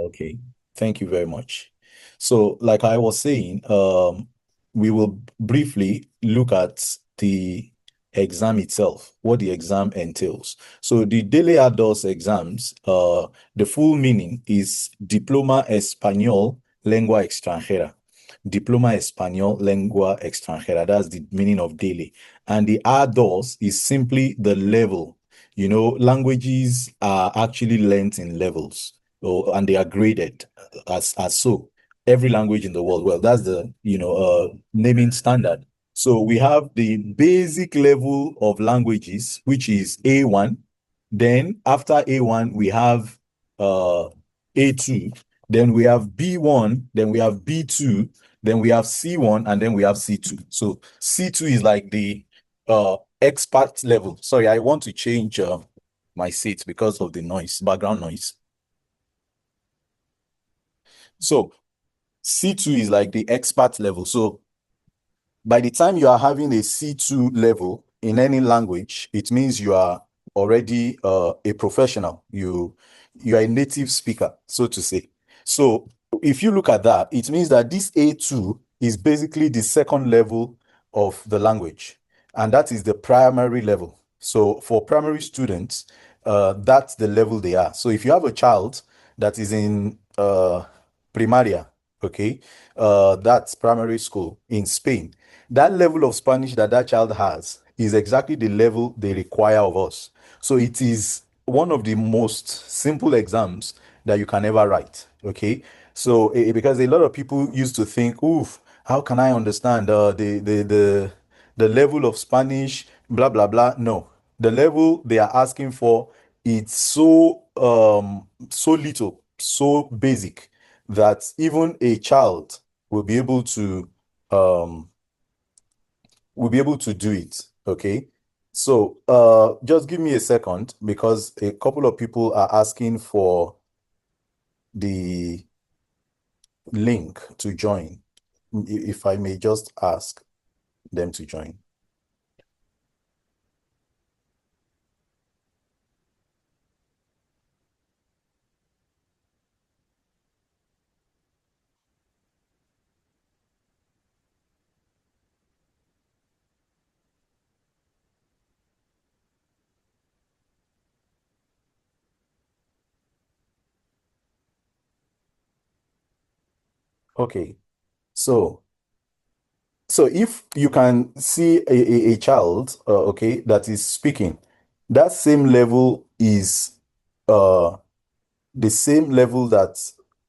Okay, thank you very much. So, like I was saying, we will briefly look at the exam itself, what the exam entails. So, the DELE adults exams, the full meaning is Diploma Español Lengua Extranjera. Diploma Español Lengua Extranjera. That's the meaning of DELE. And the adults is simply the level. Languages are actually learnt in levels. Oh, and they are graded as so. Every language in the world. Well, that's the naming standard. So we have the basic level of languages, which is A1. Then after A1, we have A2. Then we have B1. Then we have B2. Then we have C1, and then we have C2. So C2 is like the expert level. Sorry, I want to change my seat because of the noise, background noise. So C2 is like the expert level. So by the time you are having a C2 level in any language, it means you are already a professional. You are a native speaker, so to say. So if you look at that, it means that this A2 is basically the second level of the language, and that is the primary level. So for primary students, that's the level they are. So if you have a child that is in primaria, okay, that's primary school in Spain, that level of Spanish that that child has is exactly the level they require of us. So it is one of the most simple exams that you can ever write. Okay. So because a lot of people used to think, oof, how can I understand the level of Spanish, blah blah blah. No, the level they are asking for, it's so little, so basic that even a child will be able to um do it. Okay. So just give me a second because a couple of people are asking for the link to join. If I may just ask them to join. Okay. So if you can see a child, okay, that is speaking, that same level is uh the same level that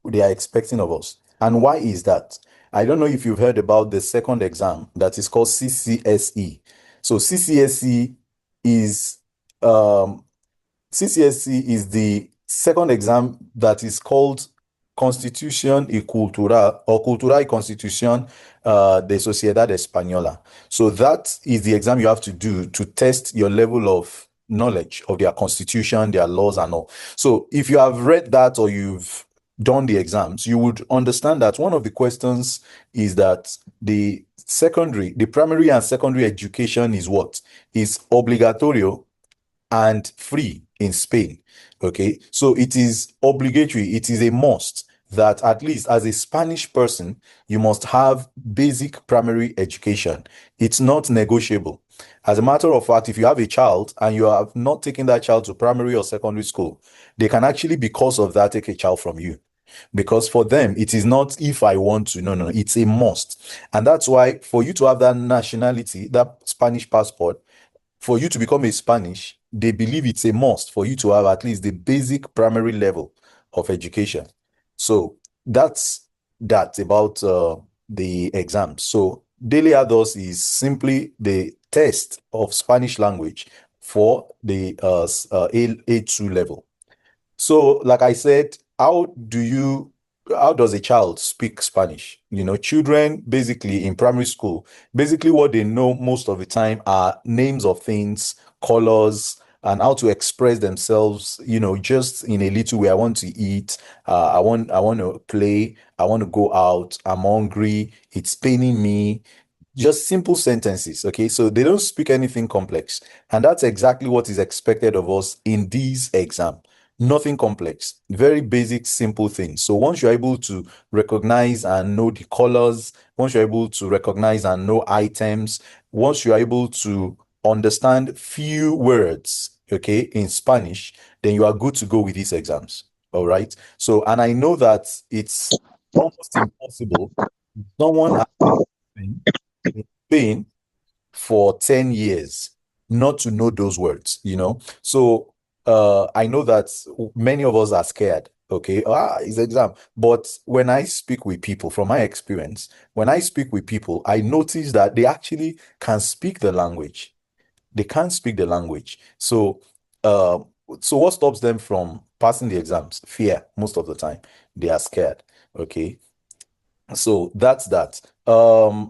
they are expecting of us. And why is that? I don't know if you've heard about the second exam that is called CCSE. So um CCSE is the second exam that is called Constitución y Cultura or Cultura y Constitución de Sociedad Española. So that is the exam you have to do to test your level of knowledge of their constitution, their laws, and all. So if you have read that or you've done the exams, you would understand that one of the questions is that the primary and secondary education is what? Is obligatorio and free in Spain. Okay, so it is obligatory, it is a must that at least as a Spanish person, you must have basic primary education. It's not negotiable. As a matter of fact, if you have a child and you have not taken that child to primary or secondary school, they can actually, because of that, take a child from you. Because for them, it is not if I want to, no, no, it's a must. And that's why for you to have that nationality, that Spanish passport, for you to become a Spanish, they believe it's a must for you to have at least the basic primary level of education. So that's that about the exam. So Daily Adults is simply the test of Spanish language for the A2 level. So, like I said, how does a child speak Spanish? Children basically in primary school, basically what they know most of the time are names of things, colors, and how to express themselves, just in a little way. I want to eat, I want to play, I want to go out, I'm hungry, it's paining me. Just simple sentences, okay? So they don't speak anything complex. And that's exactly what is expected of us in these exams. Nothing complex, very basic, simple things. So once you're able to recognize and know the colors, once you're able to recognize and know items, once you're able to understand few words, okay, in Spanish, then you are good to go with these exams. All right. So, and I know that it's almost impossible. Someone has been in Spain for 10 years not to know those words, you know. So I know that many of us are scared. Okay, it's exam. But when I speak with people, from my experience, when I speak with people, I notice that they actually can speak the language. They can't speak the language. Uh, so what stops them from passing the exams? Fear, most of the time. They are scared. Okay. So that's that.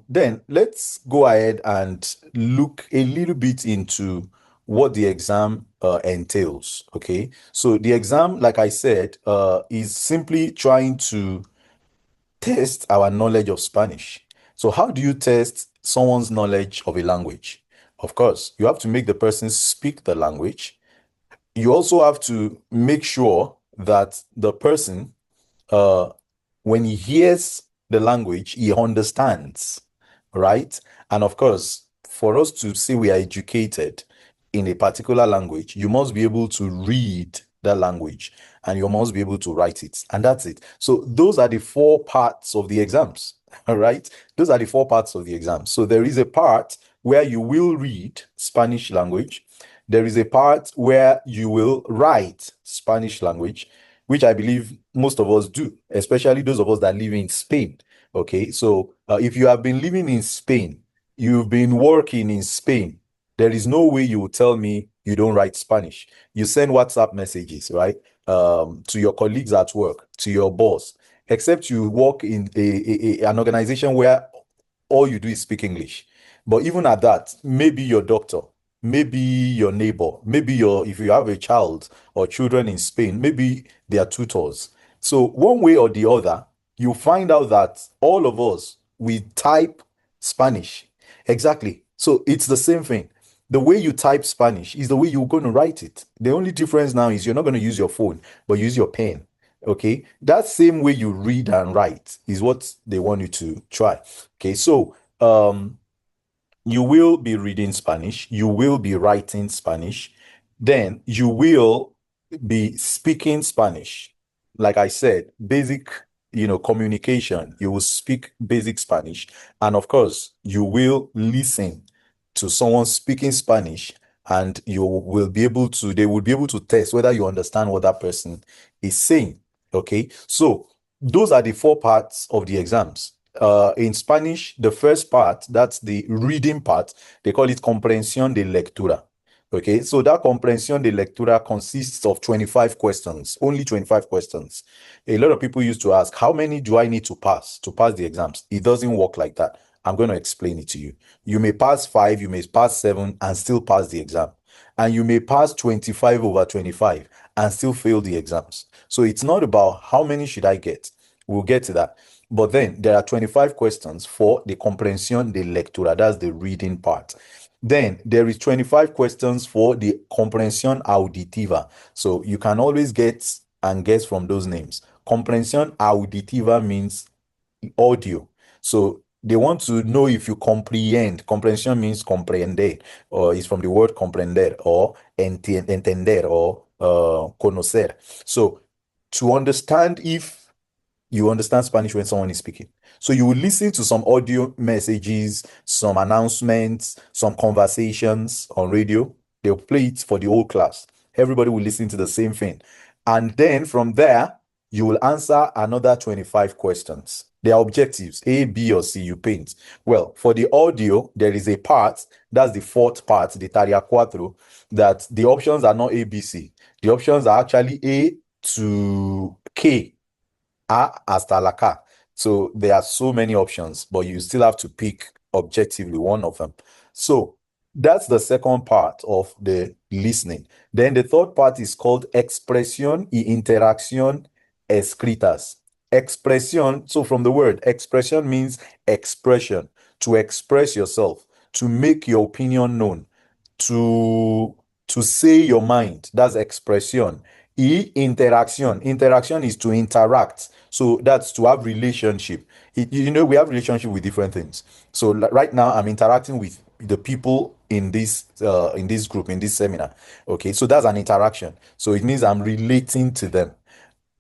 Then let's go ahead and look a little bit into what the exam entails. Okay. So the exam, like I said, is simply trying to test our knowledge of Spanish. So how do you test someone's knowledge of a language? Of course, you have to make the person speak the language. You also have to make sure that the person uh, when he hears the language, he understands, right? And of course, for us to say we are educated in a particular language, you must be able to read that language and you must be able to write it. And that's it. So those are the four parts of the exams, all right? Those are the four parts of the exam. So there is a part where you will read Spanish language. There is a part where you will write Spanish language, which I believe most of us do, especially those of us that live in Spain. Okay, so if you have been living in Spain, you've been working in Spain, there is no way you will tell me you don't write Spanish. You send WhatsApp messages, right? To your colleagues at work, to your boss, except you work in an organization where all you do is speak English. But even at that, maybe your doctor, maybe your neighbor, maybe your if you have a child or children in Spain, maybe they are tutors. So one way or the other, you find out that all of us we type Spanish. Exactly. So it's the same thing. The way you type Spanish is the way you're going to write it. The only difference now is you're not going to use your phone, but use your pen. Okay. That same way you read and write is what they want you to try. Okay. So you will be reading Spanish, you will be writing Spanish, then you will be speaking Spanish. Like I said, basic, communication. You will speak basic Spanish. And of course, you will listen to someone speaking Spanish and they will be able to test whether you understand what that person is saying. Okay. So those are the four parts of the exams. In Spanish, the first part, that's the reading part, they call it comprensión de lectura. Okay, so that comprensión de lectura consists of 25 questions, only 25 questions. A lot of people used to ask, how many do I need to pass the exams? It doesn't work like that. I'm going to explain it to you. You may pass five, you may pass seven, and still pass the exam. And you may pass 25 over 25 and still fail the exams. So it's not about how many should I get. We'll get to that. But then there are 25 questions for the comprensión de lectura. That's the reading part. Then there is 25 questions for the comprensión auditiva. So you can always get and guess from those names. Comprensión auditiva means audio. So they want to know if you comprehend. Comprehension means comprender, or is from the word comprender or entender or conocer. So to understand if you understand Spanish when someone is speaking. So you will listen to some audio messages, some announcements, some conversations on radio. They'll play it for the whole class. Everybody will listen to the same thing. And then from there, you will answer another 25 questions. Their objectives, A, B, or C, you paint. Well, for the audio, there is a part, that's the fourth part, the Tarea Cuatro, that the options are not A, B, C. The options are actually A to K. A hasta la K. So there are so many options, but you still have to pick objectively one of them. So that's the second part of the listening. Then the third part is called expresión y interacción escritas. Expression, so from the word, expression means expression, to express yourself, to make your opinion known, to say your mind. That's expression. E, interaction. Interaction is to interact. So that's to have relationship. We have relationship with different things. So right now I'm interacting with the people in this group, in this seminar. Okay, so that's an interaction. So it means I'm relating to them.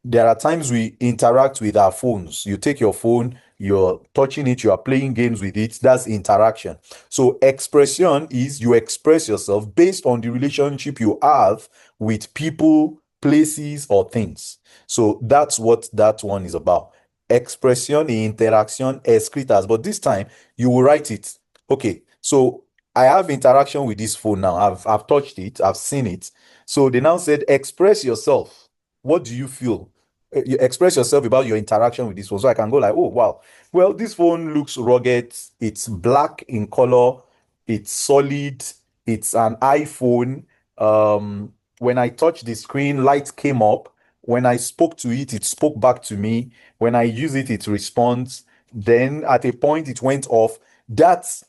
There are times we interact with our phones. You take your phone, you're touching it, you are playing games with it. That's interaction. So expression is you express yourself based on the relationship you have with people, places, or things. So that's what that one is about. Expression, interaction, escritas. But this time you will write it. Okay, so I have interaction with this phone now. I've touched it, I've seen it. So they now said, express yourself. What do you feel? You express yourself about your interaction with this phone. So I can go like, oh wow, well, this phone looks rugged, it's black in color, it's solid, it's an iPhone. When I touched the screen, light came up. When I spoke to it, it spoke back to me. When I use it, it responds. Then at a point it went off. That's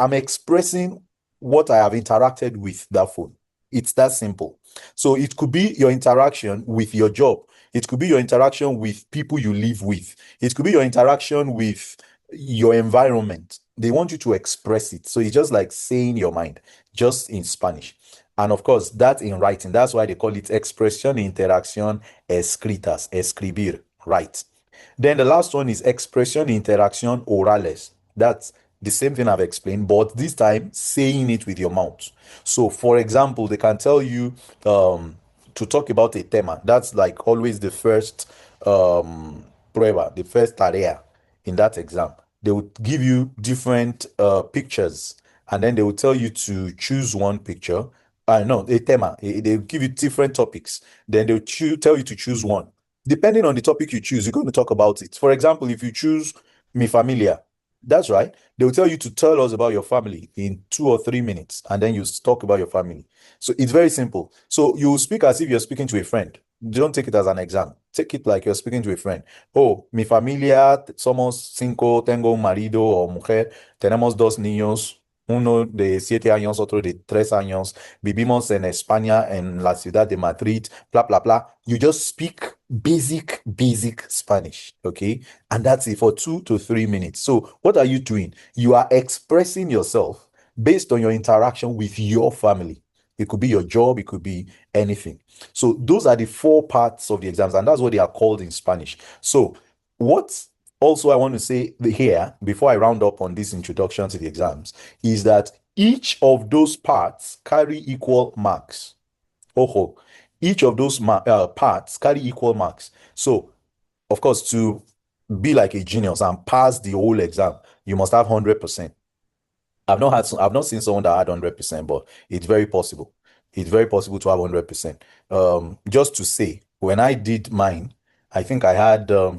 I'm expressing what I have interacted with that phone. It's that simple. So it could be your interaction with your job. It could be your interaction with people you live with. It could be your interaction with your environment. They want you to express it. So it's just like saying your mind, just in Spanish. And of course, that in writing. That's why they call it expresión, interacción, escritas, escribir, write. Then the last one is expresión, interacción, orales. That's the same thing I've explained, but this time saying it with your mouth. So, for example, they can tell you to talk about a tema. That's like always the first prueba, the first tarea in that exam. They would give you different pictures, and then they will tell you to choose one picture. No, a tema. They give you different topics. Then they'll tell you to choose one. Depending on the topic you choose, you're going to talk about it. For example, if you choose mi familia, that's right. They will tell you to tell us about your family in 2 or 3 minutes, and then you talk about your family. So it's very simple. So you speak as if you're speaking to a friend. Don't take it as an exam. Take it like you're speaking to a friend. Oh, mi familia, somos cinco, tengo un marido o mujer, tenemos dos niños, uno de 7 años, otro de 3 años, vivimos en España, en la ciudad de Madrid, blah, blah, blah. You just speak basic Spanish, okay? And that's it for 2 to 3 minutes. So what are you doing? You are expressing yourself based on your interaction with your family. It could be your job, it could be anything. So those are the 4 parts of the exams, and that's what they are called in Spanish. So what also I want to say here, before I round up on this introduction to the exams, is that each of those parts carry equal marks. Oh, each of those parts carry equal marks. So, of course, to be like a genius and pass the whole exam, you must have 100%. I've not seen someone that had 100%, but it's very possible. It's very possible to have 100%. Just to say, when I did mine, I think I had I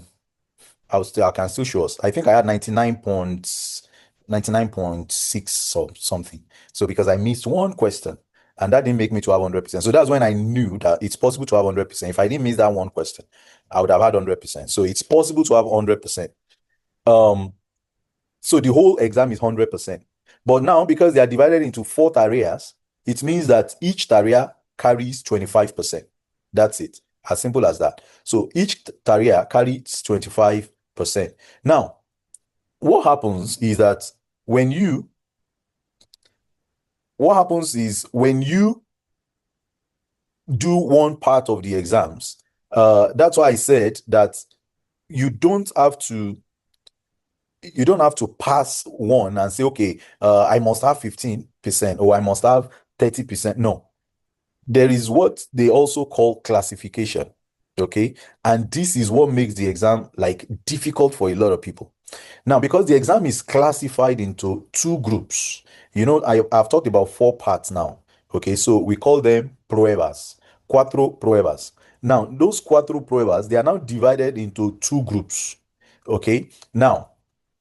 can still show us. I think I had 99.6 or something. So because I missed one question, and that didn't make me to have 100%. So that's when I knew that it's possible to have 100%. If I didn't miss that one question, I would have had 100%. So it's possible to have 100%. So the whole exam is 100%. But now, because they are divided into 4 areas, it means that each area carries 25%. That's it. As simple as that. So each area carries 25%. Now, what happens is that when you do one part of the exams, that's why I said that you don't have to pass one and say, okay, I must have 15% or I must have 30%. No, there is what they also call classification. Okay. And this is what makes the exam like difficult for a lot of people. Now, because the exam is classified into 2 groups, I've talked about 4 parts now. Okay. So we call them pruebas, cuatro pruebas. Now, those cuatro pruebas, they are now divided into 2 groups. Okay. Now,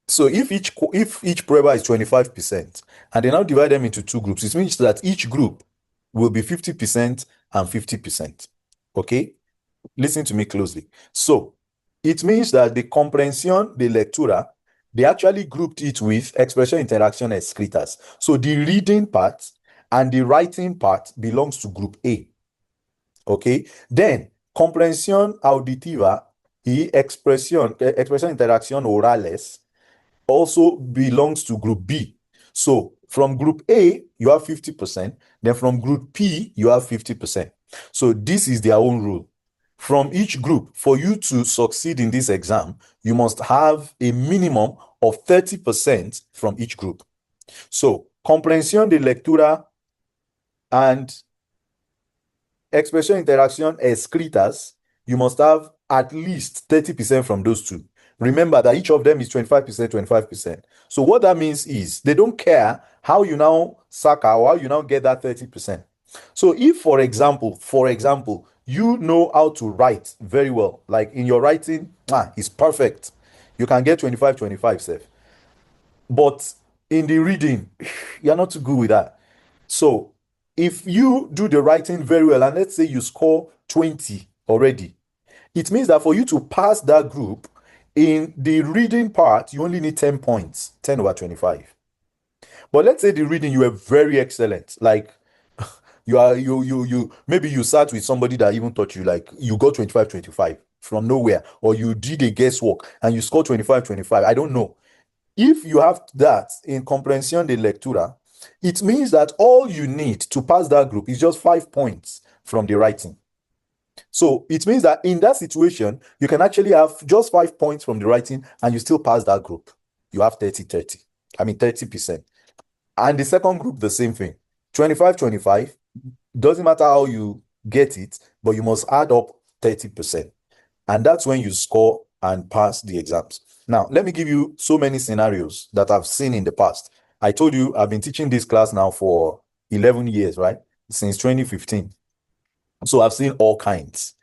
so if each prueba is 25% and they now divide them into 2 groups, it means that each group will be 50% and 50%. Okay? Listen to me closely. So it means that the comprensión de lectura, they actually grouped it with expresión, interacción, escritas. So the reading part and the writing part belongs to group A. Okay. Then, comprensión auditiva y expresión interacción orales also belongs to group B. So from group A, you have 50%. Then from group P, you have 50%. So this is their own rule. From each group, for you to succeed in this exam, you must have a minimum of 30% from each group. So comprensión de lectura and expression interaction escritas, you must have at least 30% from those two. Remember that each of them is 25%, 25%. So what that means is they don't care how you now sack or how you now get that 30%. So if, for example, you know how to write very well, like in your writing, it's perfect. You can get 25, 25, Seth. But in the reading, you're not too good with that. So if you do the writing very well, and let's say you score 20 already, it means that for you to pass that group in the reading part, you only need 10 points, 10 over 25. But let's say the reading you were very excellent, like you maybe you sat with somebody that even taught you, like you got 25, 25 from nowhere, or you did a guesswork and you scored 25, 25. I don't know. If you have that in comprensión de lectura, it means that all you need to pass that group is just 5 points from the writing. So it means that in that situation, you can actually have just 5 points from the writing and you still pass that group. You have 30, 30. I mean, 30%. And the second group, the same thing. 25, 25. Doesn't matter how you get it, but you must add up 30%. And that's when you score and pass the exams. Now, let me give you so many scenarios that I've seen in the past. I told you I've been teaching this class now for 11 years, right? Since 2015. So I've seen all kinds.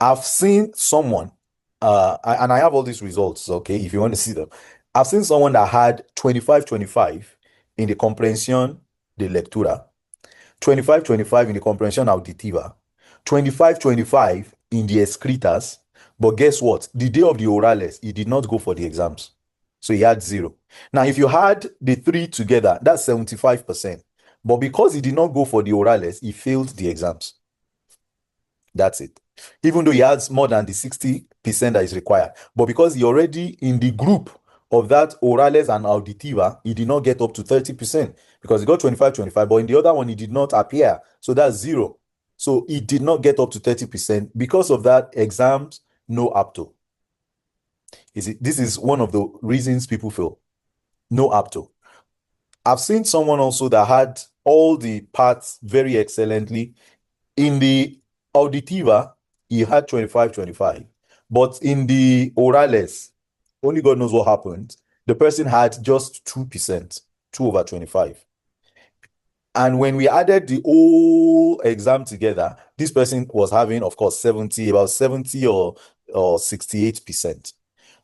I've seen someone, and I have all these results, okay, if you want to see them. I've seen someone that had 25, 25 in the comprensión de lectura, 25, 25 in the comprensión auditiva, 25, 25 in the escritas. But guess what? The day of the orales, he did not go for the exams. So he had 0. Now, if you had the three together, that's 75%. But because he did not go for the orales, he failed the exams. That's it. Even though he has more than the 60% that is required. But because he already in the group of that orales and auditiva, he did not get up to 30% because he got 25, 25. But in the other one, he did not appear. So that's 0. So he did not get up to 30%. Because of that, exams, no apto. This is one of the reasons people fail. No apto. I've seen someone also that had all the parts very excellently. In the auditiva, he had 25, 25. But in the orales, only God knows what happened. The person had just 2%, 2 over 25. And when we added the whole exam together, this person was having, of course, about 70 or 68%.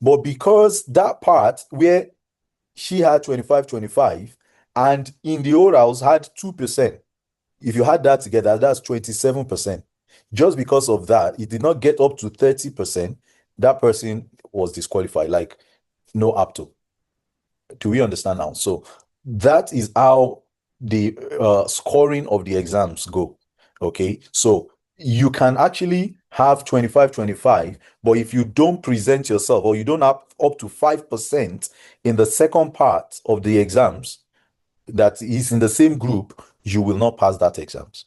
But because that part where she had 25, 25, and in the orals had 2%, if you had that together, that's 27%. Just because of that, it did not get up to 30%. That person was disqualified, like no apto. Do we understand now? So that is how the scoring of the exams go. Okay. So you can actually have 25, 25, but if you don't present yourself or you don't have up to 5% in the second part of the exams that is in the same group, you will not pass that exams.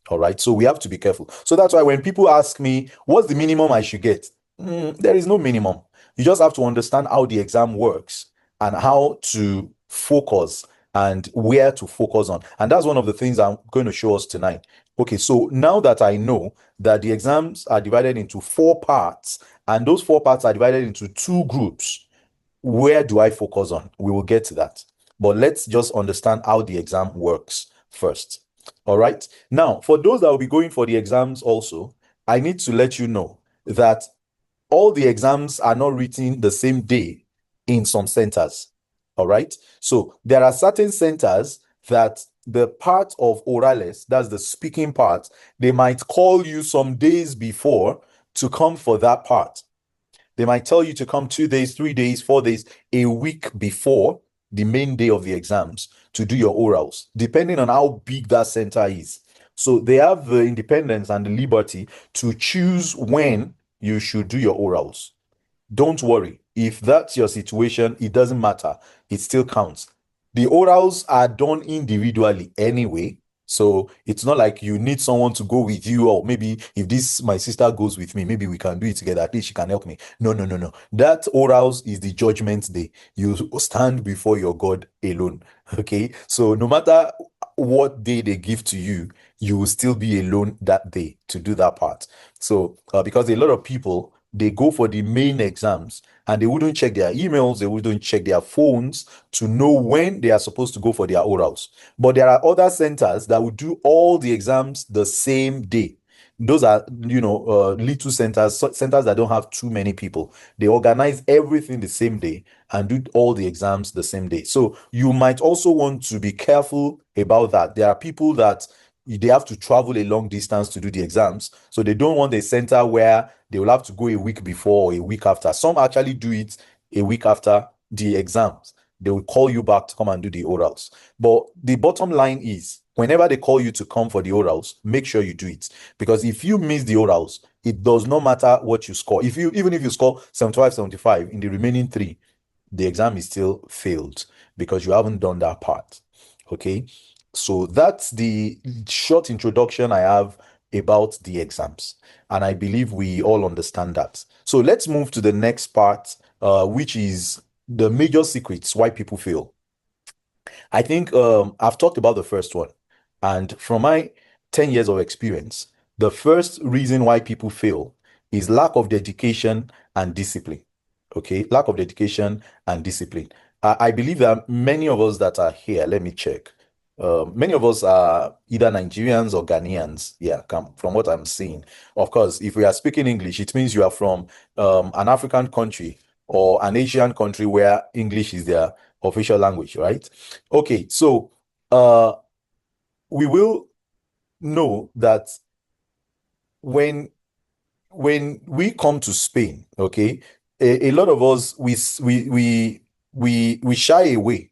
All right. So we have to be careful. So that's why when people ask me, what's the minimum I should get? There is no minimum. You just have to understand how the exam works and how to focus and where to focus on. And that's one of the things I'm going to show us tonight. Okay, so now that I know that the exams are divided into 4 parts, and those 4 parts are divided into 2 groups, where do I focus on? We will get to that. But let's just understand how the exam works first. All right. Now, for those that will be going for the exams also, I need to let you know that all the exams are not written the same day in some centers. All right. So there are certain centers that the part of orales, that's the speaking part, they might call you some days before to come for that part. They might tell you to come 2 days, 3 days, 4 days, a week before the main day of the exams to do your orals, depending on how big that center is. So they have the independence and the liberty to choose when you should do your orals. Don't worry. If that's your situation, it doesn't matter. It still counts. The orals are done individually anyway. So it's not like you need someone to go with you, or maybe if this my sister goes with me, maybe we can do it together. At least she can help me. No, no, no, no. That orals is the judgment day. You stand before your God alone. Okay. So no matter what day they give to you, you will still be alone that day to do that part. So because a lot of people, they go for the main exams and they wouldn't check their emails, they wouldn't check their phones to know when they are supposed to go for their orals. But there are other centers that will do all the exams the same day. Those are, little centers, centers that don't have too many people. They organize everything the same day and do all the exams the same day. So you might also want to be careful about that. There are people that they have to travel a long distance to do the exams. So they don't want a center where they will have to go a week before or a week after. Some actually do it a week after the exams. They will call you back to come and do the orals. But the bottom line is, whenever they call you to come for the orals, make sure you do it. Because if you miss the orals, it does not matter what you score. Even if you score 75, 75 in the remaining three, the exam is still failed because you haven't done that part. Okay. So that's the short introduction I have about the exams. And I believe we all understand that. So let's move to the next part, which is the major secrets why people fail. I think I've talked about the first one. And from my 10 years of experience, the first reason why people fail is lack of dedication and discipline. Okay, lack of dedication and discipline. I believe that many of us that are here, let me check. Many of us are either Nigerians or Ghanaians. Yeah, from what I'm seeing. Of course, if we are speaking English, it means you are from an African country or an Asian country where English is their official language, right? Okay, so uh, we will know that when we come to Spain, okay, a lot of us we shy away.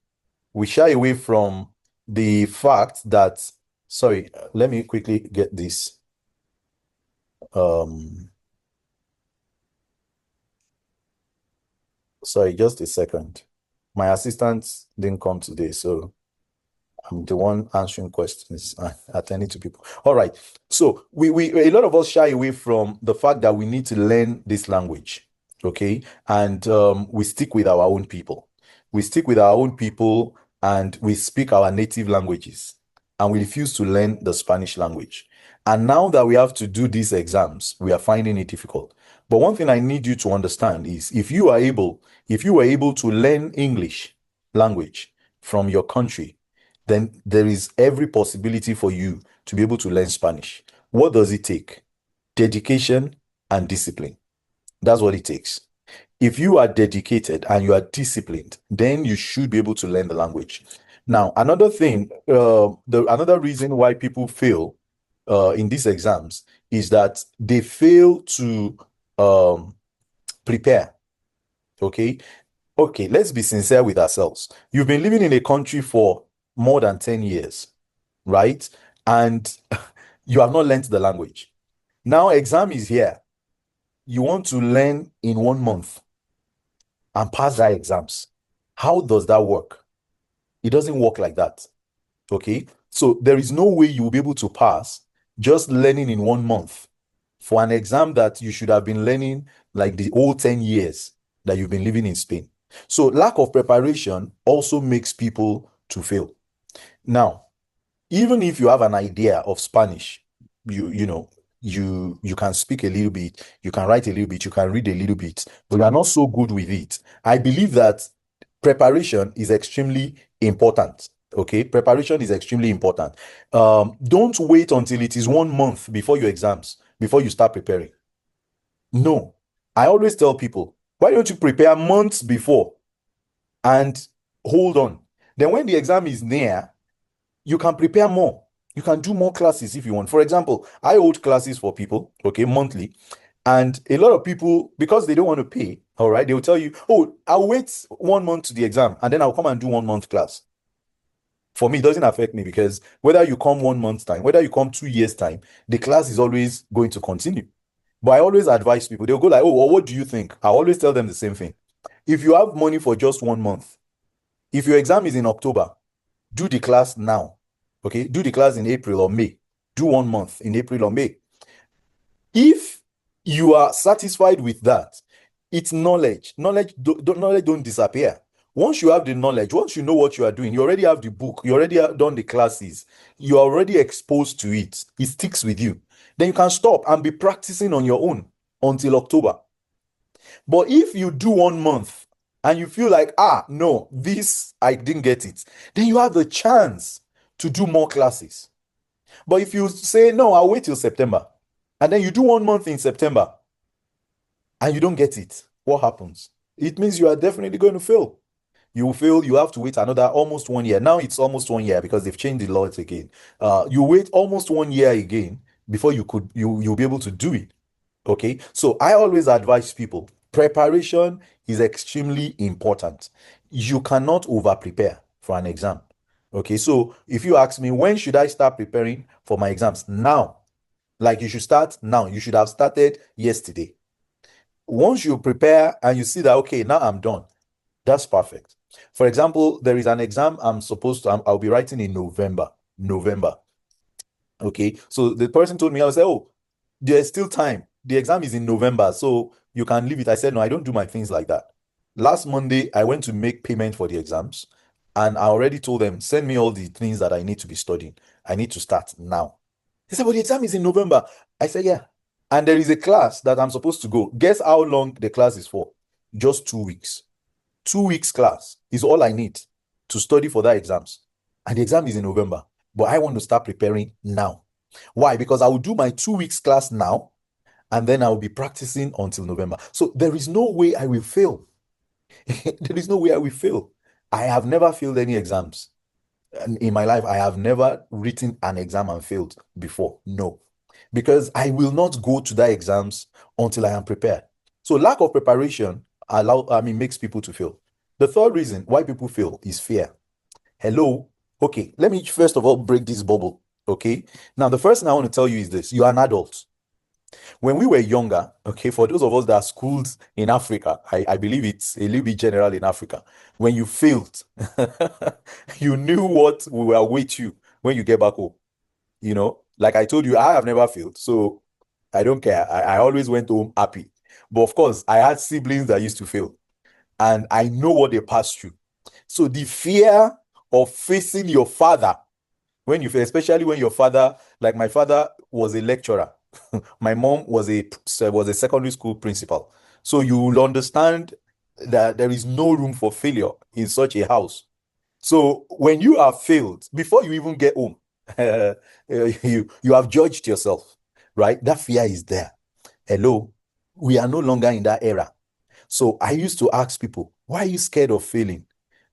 We shy away from the fact that, sorry, let me quickly get this. Um, sorry, just a second. My assistant didn't come today, so I'm the one answering questions, attending to people. All right. So we a lot of us shy away from the fact that we need to learn this language. Okay. And we stick with our own people. We stick with our own people and we speak our native languages. And we refuse to learn the Spanish language. And now that we have to do these exams, we are finding it difficult. But one thing I need you to understand is if you were able to learn English language from your country, then there is every possibility for you to be able to learn Spanish. What does it take? Dedication and discipline. That's what it takes. If you are dedicated and you are disciplined, then you should be able to learn the language. Now, another thing, another reason why people fail in these exams is that they fail to um, prepare. Okay, okay, let's be sincere with ourselves. You've been living in a country for more than 10 years, right? And you have not learned the language. Now, exam is here. You want to learn in 1 month and pass that exams. How does that work? It doesn't work like that. Okay. So there is no way you will be able to pass just learning in 1 month for an exam that you should have been learning like the whole 10 years that you've been living in Spain. So lack of preparation also makes people to fail. Now, even if you have an idea of Spanish, you know, you can speak a little bit, you can write a little bit, you can read a little bit, but you are not so good with it. I believe that preparation is extremely important. Okay, preparation is extremely important. Don't wait until it is 1 month before your exams before you start preparing. No, I always tell people, why don't you prepare months before and hold on? Then when the exam is near, you can prepare more. You can do more classes if you want. For example, I hold classes for people, okay, monthly. And a lot of people, because they don't want to pay, all right, they will tell you, oh, I'll wait 1 month to the exam and then I'll come and do 1 month class. For me, it doesn't affect me because whether you come 1 month's time, whether you come 2 years' time, the class is always going to continue. But I always advise people, they'll go like, oh, well, what do you think? I always tell them the same thing. If you have money for just 1 month, if your exam is in October, do the class now. Okay, do the class in April or May. Do 1 month in April or May. If you are satisfied with that, it's knowledge. Knowledge don't disappear. Once you have the knowledge, once you know what you are doing, you already have the book, you already have done the classes, you are already exposed to it. It sticks with you. Then you can stop and be practicing on your own until October. But if you do 1 month and you feel like, no, this, I didn't get it, then you have the chance to do more classes. But if you say, no, I'll wait till September, and then you do 1 month in September and you don't get it, what happens? It means you are definitely going to fail. You will fail, you have to wait another almost 1 year. Now it's almost 1 year because they've changed the laws again. You wait almost 1 year again before you'll be able to do it. Okay, so I always advise people preparation is extremely important. You cannot over prepare for an exam. Okay, so if you ask me, when should I start preparing for my exams? Now. Like you should start now. You should have started yesterday. Once you prepare and you see that, okay, now I'm done, that's perfect. For example, there is an exam I'll be writing in November. November. Okay, so the person told me, I was like, oh, there's still time. The exam is in November, so you can leave it. I said, no, I don't do my things like that. Last Monday, I went to make payment for the exams, and I already told them, send me all the things that I need to be studying. I need to start now. They said, but the exam is in November. I said, yeah. And there is a class that I'm supposed to go. Guess how long the class is for? Just 2 weeks. 2 weeks class is all I need to study for that exams. And the exam is in November. But I want to start preparing now. Why? Because I will do my 2 weeks class now, and then I will be practicing until November. So there is no way I will fail. There is no way I will fail. I have never failed any exams. And in my life, I have never written an exam and failed before. No. Because I will not go to that exams until I am prepared. So lack of preparation makes people to fail. The third reason why people fail is fear. Hello. Okay, let me first of all break this bubble. Okay. Now, the first thing I want to tell you is this: you are an adult. When we were younger, okay, for those of us that are schooled in Africa, I believe it's a little bit general in Africa. When you failed, you knew what will await you when you get back home. Like I told you, I have never failed, so I don't care. I always went home happy. But of course, I had siblings that used to fail, and I know what they passed through. So the fear of facing your father when you fail, especially when your father, like my father was a lecturer, my mom was a secondary school principal. So you will understand that there is no room for failure in such a house. So when you have failed, before you even get home, you have judged yourself, right? That fear is there. Hello, we are no longer in that era. So I used to ask people, why are you scared of failing?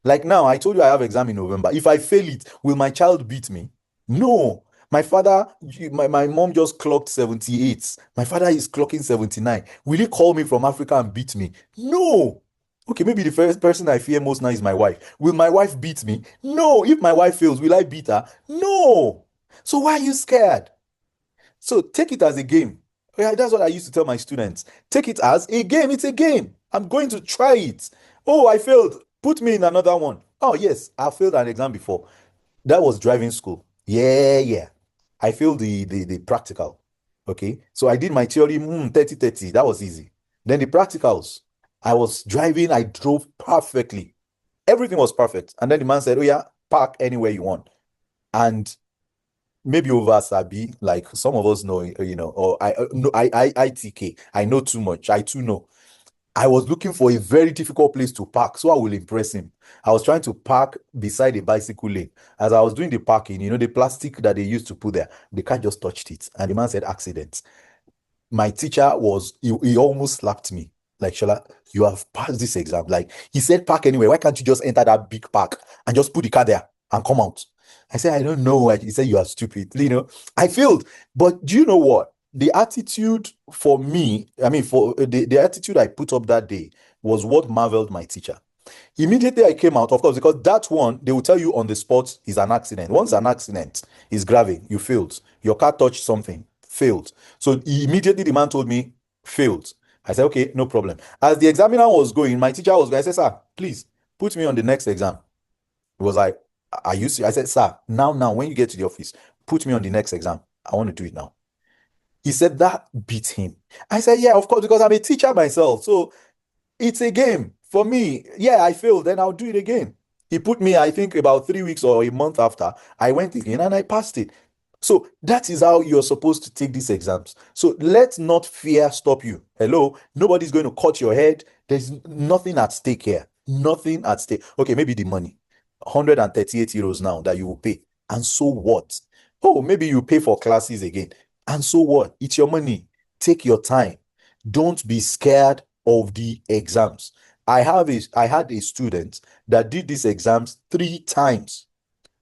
Like now, I told you I have exam in November. If I fail it, will my child beat me? No. My mom just clocked 78. My father is clocking 79. Will he call me from Africa and beat me? No. Okay, maybe the first person I fear most now is my wife. Will my wife beat me? No. If my wife fails, will I beat her? No. So why are you scared? So take it as a game. Yeah, that's what I used to tell my students. Take it as a game. It's a game. I'm going to try it. Oh, I failed. Put me in another one. Oh, yes, I failed an exam before. That was driving school. Yeah, yeah. I failed the practical. Okay. So I did my theory 30-30. That was easy. Then the practicals. I was driving, I drove perfectly. Everything was perfect. And then the man said, oh, yeah, park anywhere you want. And maybe over Sabi, like some of us know, or ITK. I know too much. I too know. I was looking for a very difficult place to park so I will impress him. I was trying to park beside a bicycle lane. As I was doing the parking, the plastic that they used to put there, the car just touched it. And the man said, accident. My teacher he almost slapped me. Like, Shola, you have passed this exam. Like, he said, park anywhere. Why can't you just enter that big park and just put the car there and come out? I said, I don't know. He said, you are stupid. I failed. But do you know what? The attitude for me, for the attitude I put up that day was what marveled my teacher. Immediately I came out, of course, because that one, they will tell you on the spot is an accident. Once an accident is grave, you failed. Your car touched something, failed. So immediately the man told me, failed. I said, okay, no problem. As the examiner was going, my teacher was going, I said, sir, please put me on the next exam. He was like, are you serious? I said, sir, now, when you get to the office, put me on the next exam. I want to do it now. He said that beat him. I said, yeah, of course, because I'm a teacher myself. So it's a game for me. Yeah, I failed, then I'll do it again. He put me, I think, about 3 weeks or a month after. I went again and I passed it. So that is how you're supposed to take these exams. So let not fear stop you. Hello, nobody's going to cut your head. There's nothing at stake here. Nothing at stake. Okay, maybe the money, 138 euros now that you will pay. And so what? Oh, maybe you pay for classes again. And so what? It's your money. Take your time. Don't be scared of the exams. I had a student that did these exams 3 times.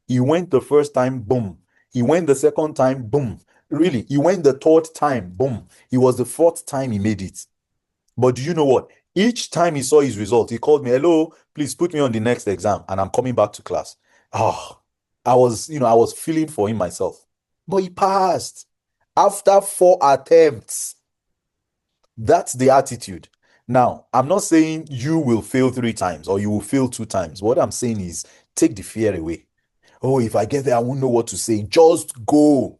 He went the first time, boom. He went the second time, boom. Really, he went the third time, boom. It was the fourth time he made it. But do you know what? Each time he saw his result, he called me, hello, please put me on the next exam, and I'm coming back to class. Oh, I was feeling for him myself. But he passed after 4 attempts. That's the attitude. Now, I'm not saying you will fail 3 times or you will fail 2 times. What I'm saying is take the fear away. Oh, if I get there, I won't know what to say. Just go.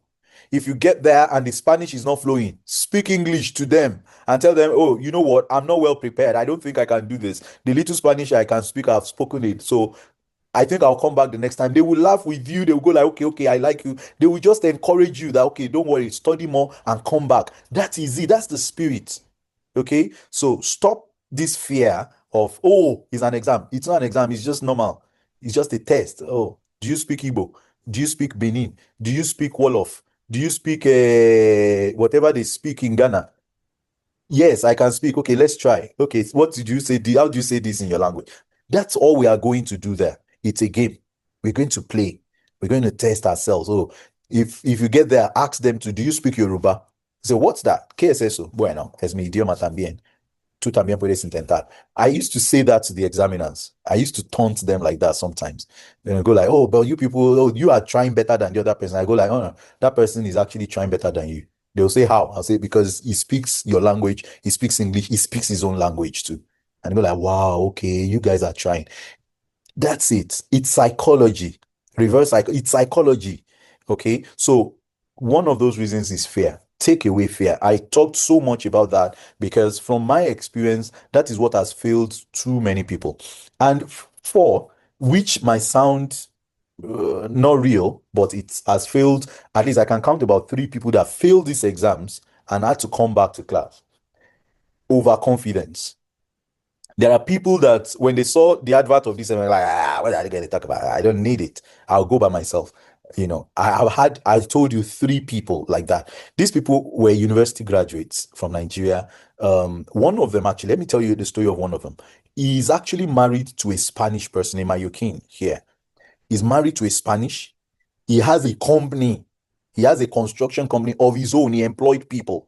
If you get there and the Spanish is not flowing, speak English to them and tell them, oh, you know what? I'm not well prepared. I don't think I can do this. The little Spanish I can speak, I've spoken it. So I think I'll come back the next time. They will laugh with you. They will go like, okay, okay, I like you. They will just encourage you that, okay, don't worry, study more and come back. That is it. That's the spirit. Okay. So stop this fear of, oh, it's an exam. It's not an exam. It's just normal. It's just a test. Oh, do you speak Igbo? Do you speak Benin? Do you speak Wolof? Do you speak whatever they speak in Ghana? Yes, I can speak. Okay, let's try. Okay, what did you say? How do you say this in your language? That's all we are going to do there. It's a game. We're going to play. We're going to test ourselves. So if you get there, ask them to, do you speak Yoruba? So what's that? ¿Qué es eso? Bueno, es mi idioma también. Tú también puedes intentar. I used to say that to the examiners. I used to taunt them like that sometimes. Then I go like, oh, but you people, oh, you are trying better than the other person. I go like, oh, no, that person is actually trying better than you. They'll say, how? I'll say, because he speaks your language, he speaks English, he speaks his own language too. And I go like, wow, okay, you guys are trying. That's it. It's psychology. It's psychology. Okay. So one of those reasons is fear. Take away fear. I talked so much about that because from my experience, that is what has failed too many people. And four, which might sound not real, but it has failed. At least I can count about 3 people that failed these exams and had to come back to class. Overconfidence. There are people that when they saw the advert of this, and they're like, what are they going to talk about? I don't need it. I'll go by myself. I told you 3 people like that. These people were university graduates from Nigeria. One of them, actually, let me tell you the story of one of them. He's actually married to a Spanish person in Mayukin here. He's married to a Spanish. He has a company. He has a construction company of his own. He employed people.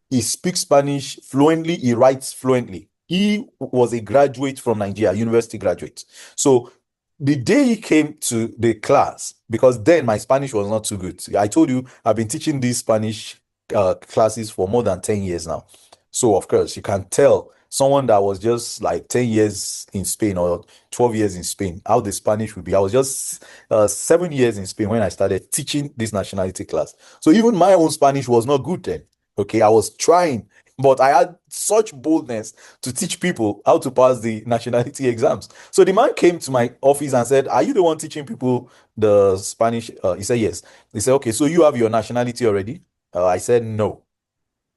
He speaks Spanish fluently. He writes fluently. He was a graduate from Nigeria, university graduate. So the day he came to the class, because then my Spanish was not too good. I told you I've been teaching these Spanish classes for more than 10 years now. So of course you can tell someone that was just like 10 years in Spain or 12 years in Spain, how the Spanish would be. I was just 7 years in Spain when I started teaching this nationality class. So even my own Spanish was not good then. Okay, I was trying, but I had such boldness to teach people how to pass the nationality exams. So the man came to my office and said, are you the one teaching people the Spanish? He said, yes. He said, okay, so you have your nationality already? I said, no.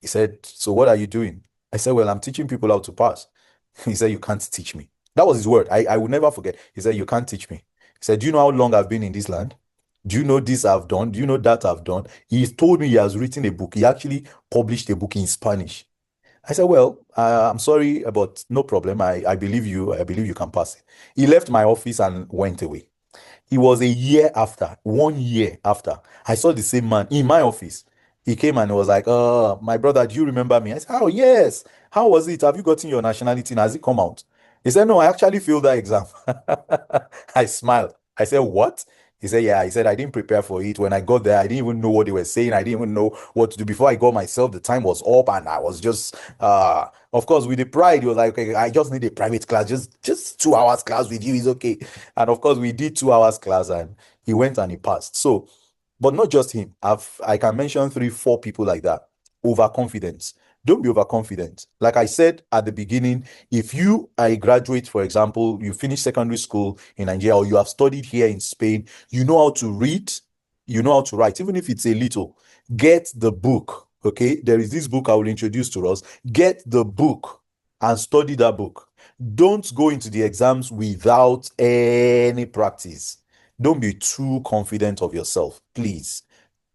He said, so what are you doing? I said, well, I'm teaching people how to pass. He said, you can't teach me. That was his word. I will never forget. He said, you can't teach me. He said, do you know how long I've been in this land? Do you know this I've done? Do you know that I've done? He told me he has written a book. He actually published a book in Spanish. I said, well, I'm sorry, but no problem. I believe you. I believe you can pass it. He left my office and went away. It was a year after, 1 year after, I saw the same man in my office. He came and was like, my brother, do you remember me? I said, oh, yes. How was it? Have you gotten your nationality? Has it come out? He said, no, I actually failed that exam. I smiled. I said, what? He said, yeah. He said, I didn't prepare for it. When I got there, I didn't even know what they were saying. I didn't even know what to do. Before I got myself, the time was up and I was just, of course, with the pride, he was like, okay, I just need a private class. Just 2 hours class with you is okay. And of course, we did 2 hours class and he went and he passed. So, but not just him. I can mention 3, 4 people like that. Overconfidence. Don't be overconfident. Like I said at the beginning, if you are a graduate, for example, you finish secondary school in Nigeria or you have studied here in Spain, you know how to read, you know how to write, even if it's a little. Get the book. Okay. There is this book I will introduce to us. Get the book and study that book. Don't go into the exams without any practice. Don't be too confident of yourself, please.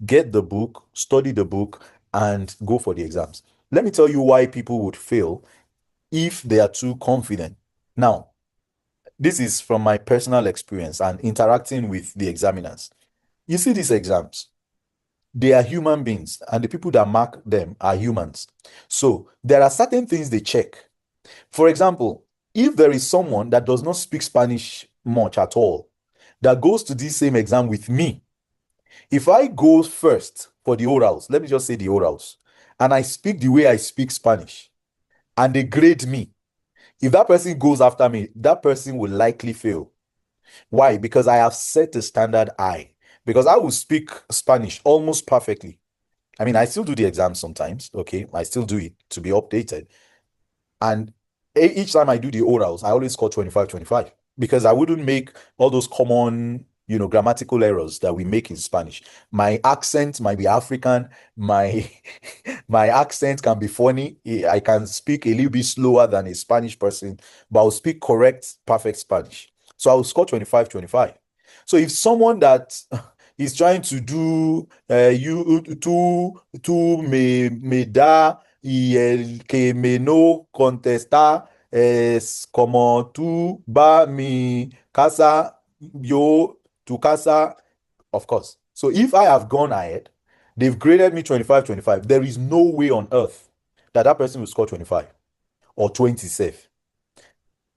Get the book, study the book, and go for the exams. Let me tell you why people would fail if they are too confident. Now, this is from my personal experience and interacting with the examiners. You see, these exams, they are human beings, and the people that mark them are humans. So there are certain things they check. For example, if there is someone that does not speak Spanish much at all, that goes to this same exam with me, if I go first for the orals, let me just say the orals, and I speak the way I speak Spanish, and they grade me, if that person goes after me, that person will likely fail. Why? Because I have set a standard high. Because I will speak Spanish almost perfectly. I mean, I still do the exam sometimes, okay? I still do it to be updated. And each time I do the orals, I always score 25, 25 because I wouldn't make all those common, grammatical errors that we make in Spanish. My accent might be African. My my accent can be funny. I can speak a little bit slower than a Spanish person, but I'll speak correct, perfect Spanish. So I'll score 25, 25. So if someone that is trying to do you tú me da y el que me no contesta es como tú va mi casa, yo tu casa, of course. So if I have gone ahead, they've graded me 25, 25. There is no way on earth that that person will score 25 or 20 safe.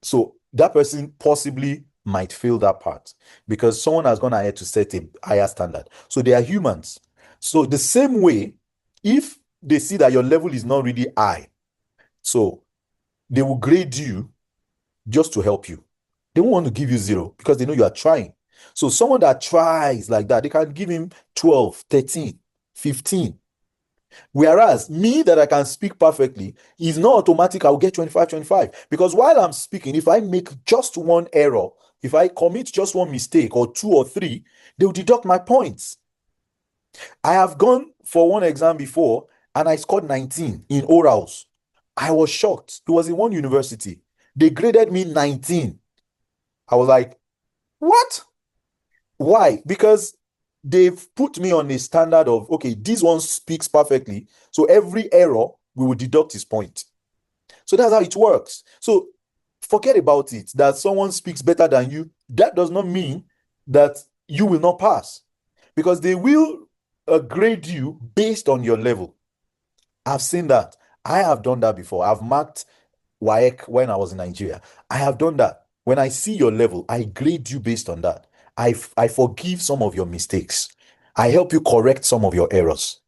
So that person possibly might fail that part because someone has gone ahead to set a higher standard. So they are humans. So the same way, if they see that your level is not really high, so they will grade you just to help you. They won't want to give you 0 because they know you are trying. So someone that tries like that, they can give him 12, 13, 15. Whereas me that I can speak perfectly is not automatic. I'll get 25, 25. Because while I'm speaking, if I make just one error, if I commit just one mistake or 2 or 3, they will deduct my points. I have gone for one exam before and I scored 19 in orals. I was shocked. It was in one university. They graded me 19. I was like, what? Why? Because they've put me on a standard of, okay, this one speaks perfectly. So every error, we will deduct his point. So that's how it works. So forget about it that someone speaks better than you. That does not mean that you will not pass because they will grade you based on your level. I've seen that. I have done that before. I've marked WAEC when I was in Nigeria. I have done that. When I see your level, I grade you based on that. I forgive some of your mistakes. I help you correct some of your errors.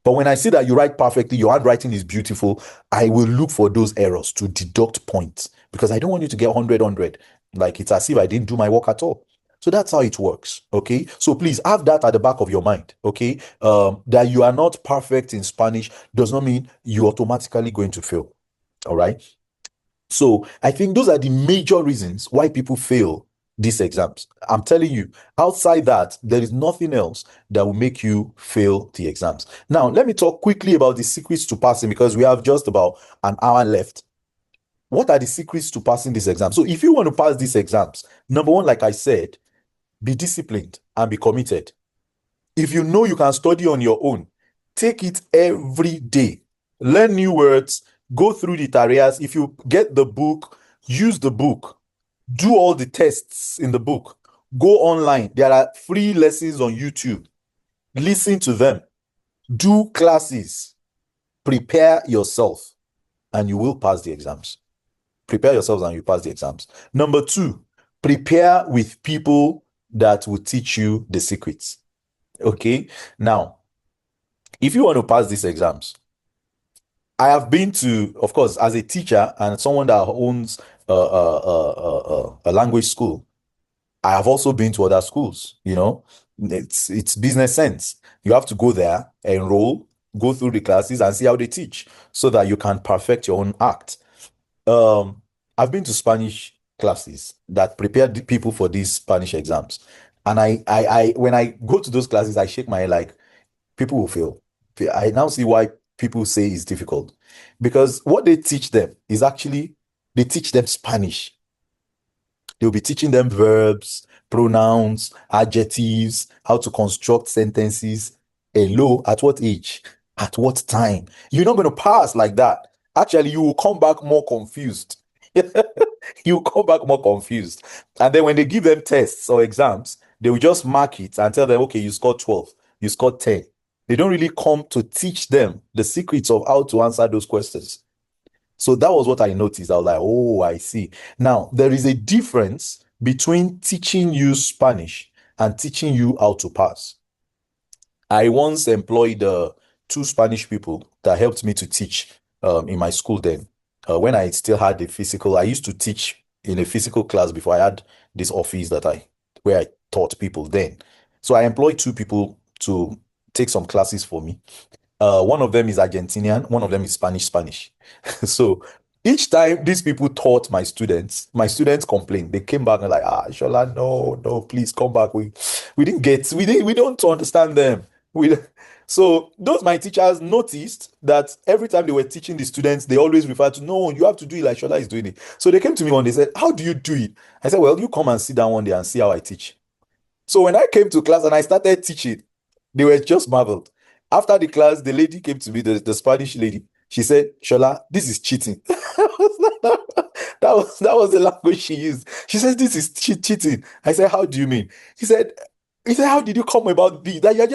But when I see that you write perfectly, your handwriting is beautiful, I will look for those errors to deduct points because I don't want you to get 100, 100. Like it's as if I didn't do my work at all. So that's how it works. Okay. So please have that at the back of your mind. Okay. That you are not perfect in Spanish does not mean you're automatically going to fail. All right. So I think those are the major reasons why people fail these exams. I'm telling you, outside that, there is nothing else that will make you fail the exams. Now, let me talk quickly about the secrets to passing because we have just about an hour left. What are the secrets to passing this exam? So if you want to pass these exams, number one, like I said, be disciplined and be committed. If you know you can study on your own, take it every day. Learn new words, go through the tareas. If you get the book, use the book. Do all the tests in the book. Go online. There are free lessons on YouTube. Listen to them. Do classes. Prepare yourself, and you will pass the exams. Prepare yourselves and you pass the exams. Number two, prepare with people that will teach you the secrets. Okay. Now, if you want to pass these exams, I have been to, of course, as a teacher and someone that owns a language school, I have also been to other schools, you know. It's business sense. You have to go there, enroll, go through the classes and see how they teach so that you can perfect your own act. Um, I've been to Spanish classes that prepare the people for these Spanish exams. And when I go to those classes, I shake my head like people will fail. I now see why people say it's difficult. Because what they teach them is actually, they teach them Spanish. They'll be teaching them verbs, pronouns, adjectives, how to construct sentences. Hello, at what age? At what time? You're not going to pass like that. Actually, you will come back more confused. You come back more confused. And then when they give them tests or exams, they will just mark it and tell them, okay, you scored 12, you scored 10. They don't really come to teach them the secrets of how to answer those questions. So that was what I noticed. I was like, oh, I see. Now, there is a difference between teaching you Spanish and teaching you how to pass. I once employed two Spanish people that helped me to teach in my school then. When I still had the physical, I used to teach in a physical class before I had this office where I taught people then. So I employed two people to take some classes for me. One of them is Argentinian, one of them is Spanish. So each time these people taught my students complained. They came back and like, Shola, no, no, please come back. We don't understand them. We so those my teachers noticed that every time they were teaching the students, they always refer to, no, you have to do it like Shola is doing it. So they came to me one day, said, how do you do it? I said, well, you come and sit down one day and see how I teach. So when I came to class and I started teaching, they were just marveled. After the class, the lady came to me, the Spanish lady. She said, Shola, this is cheating. That was the language she used. She says, this is cheating. I said, how do you mean? He said, how did you come about this? That you're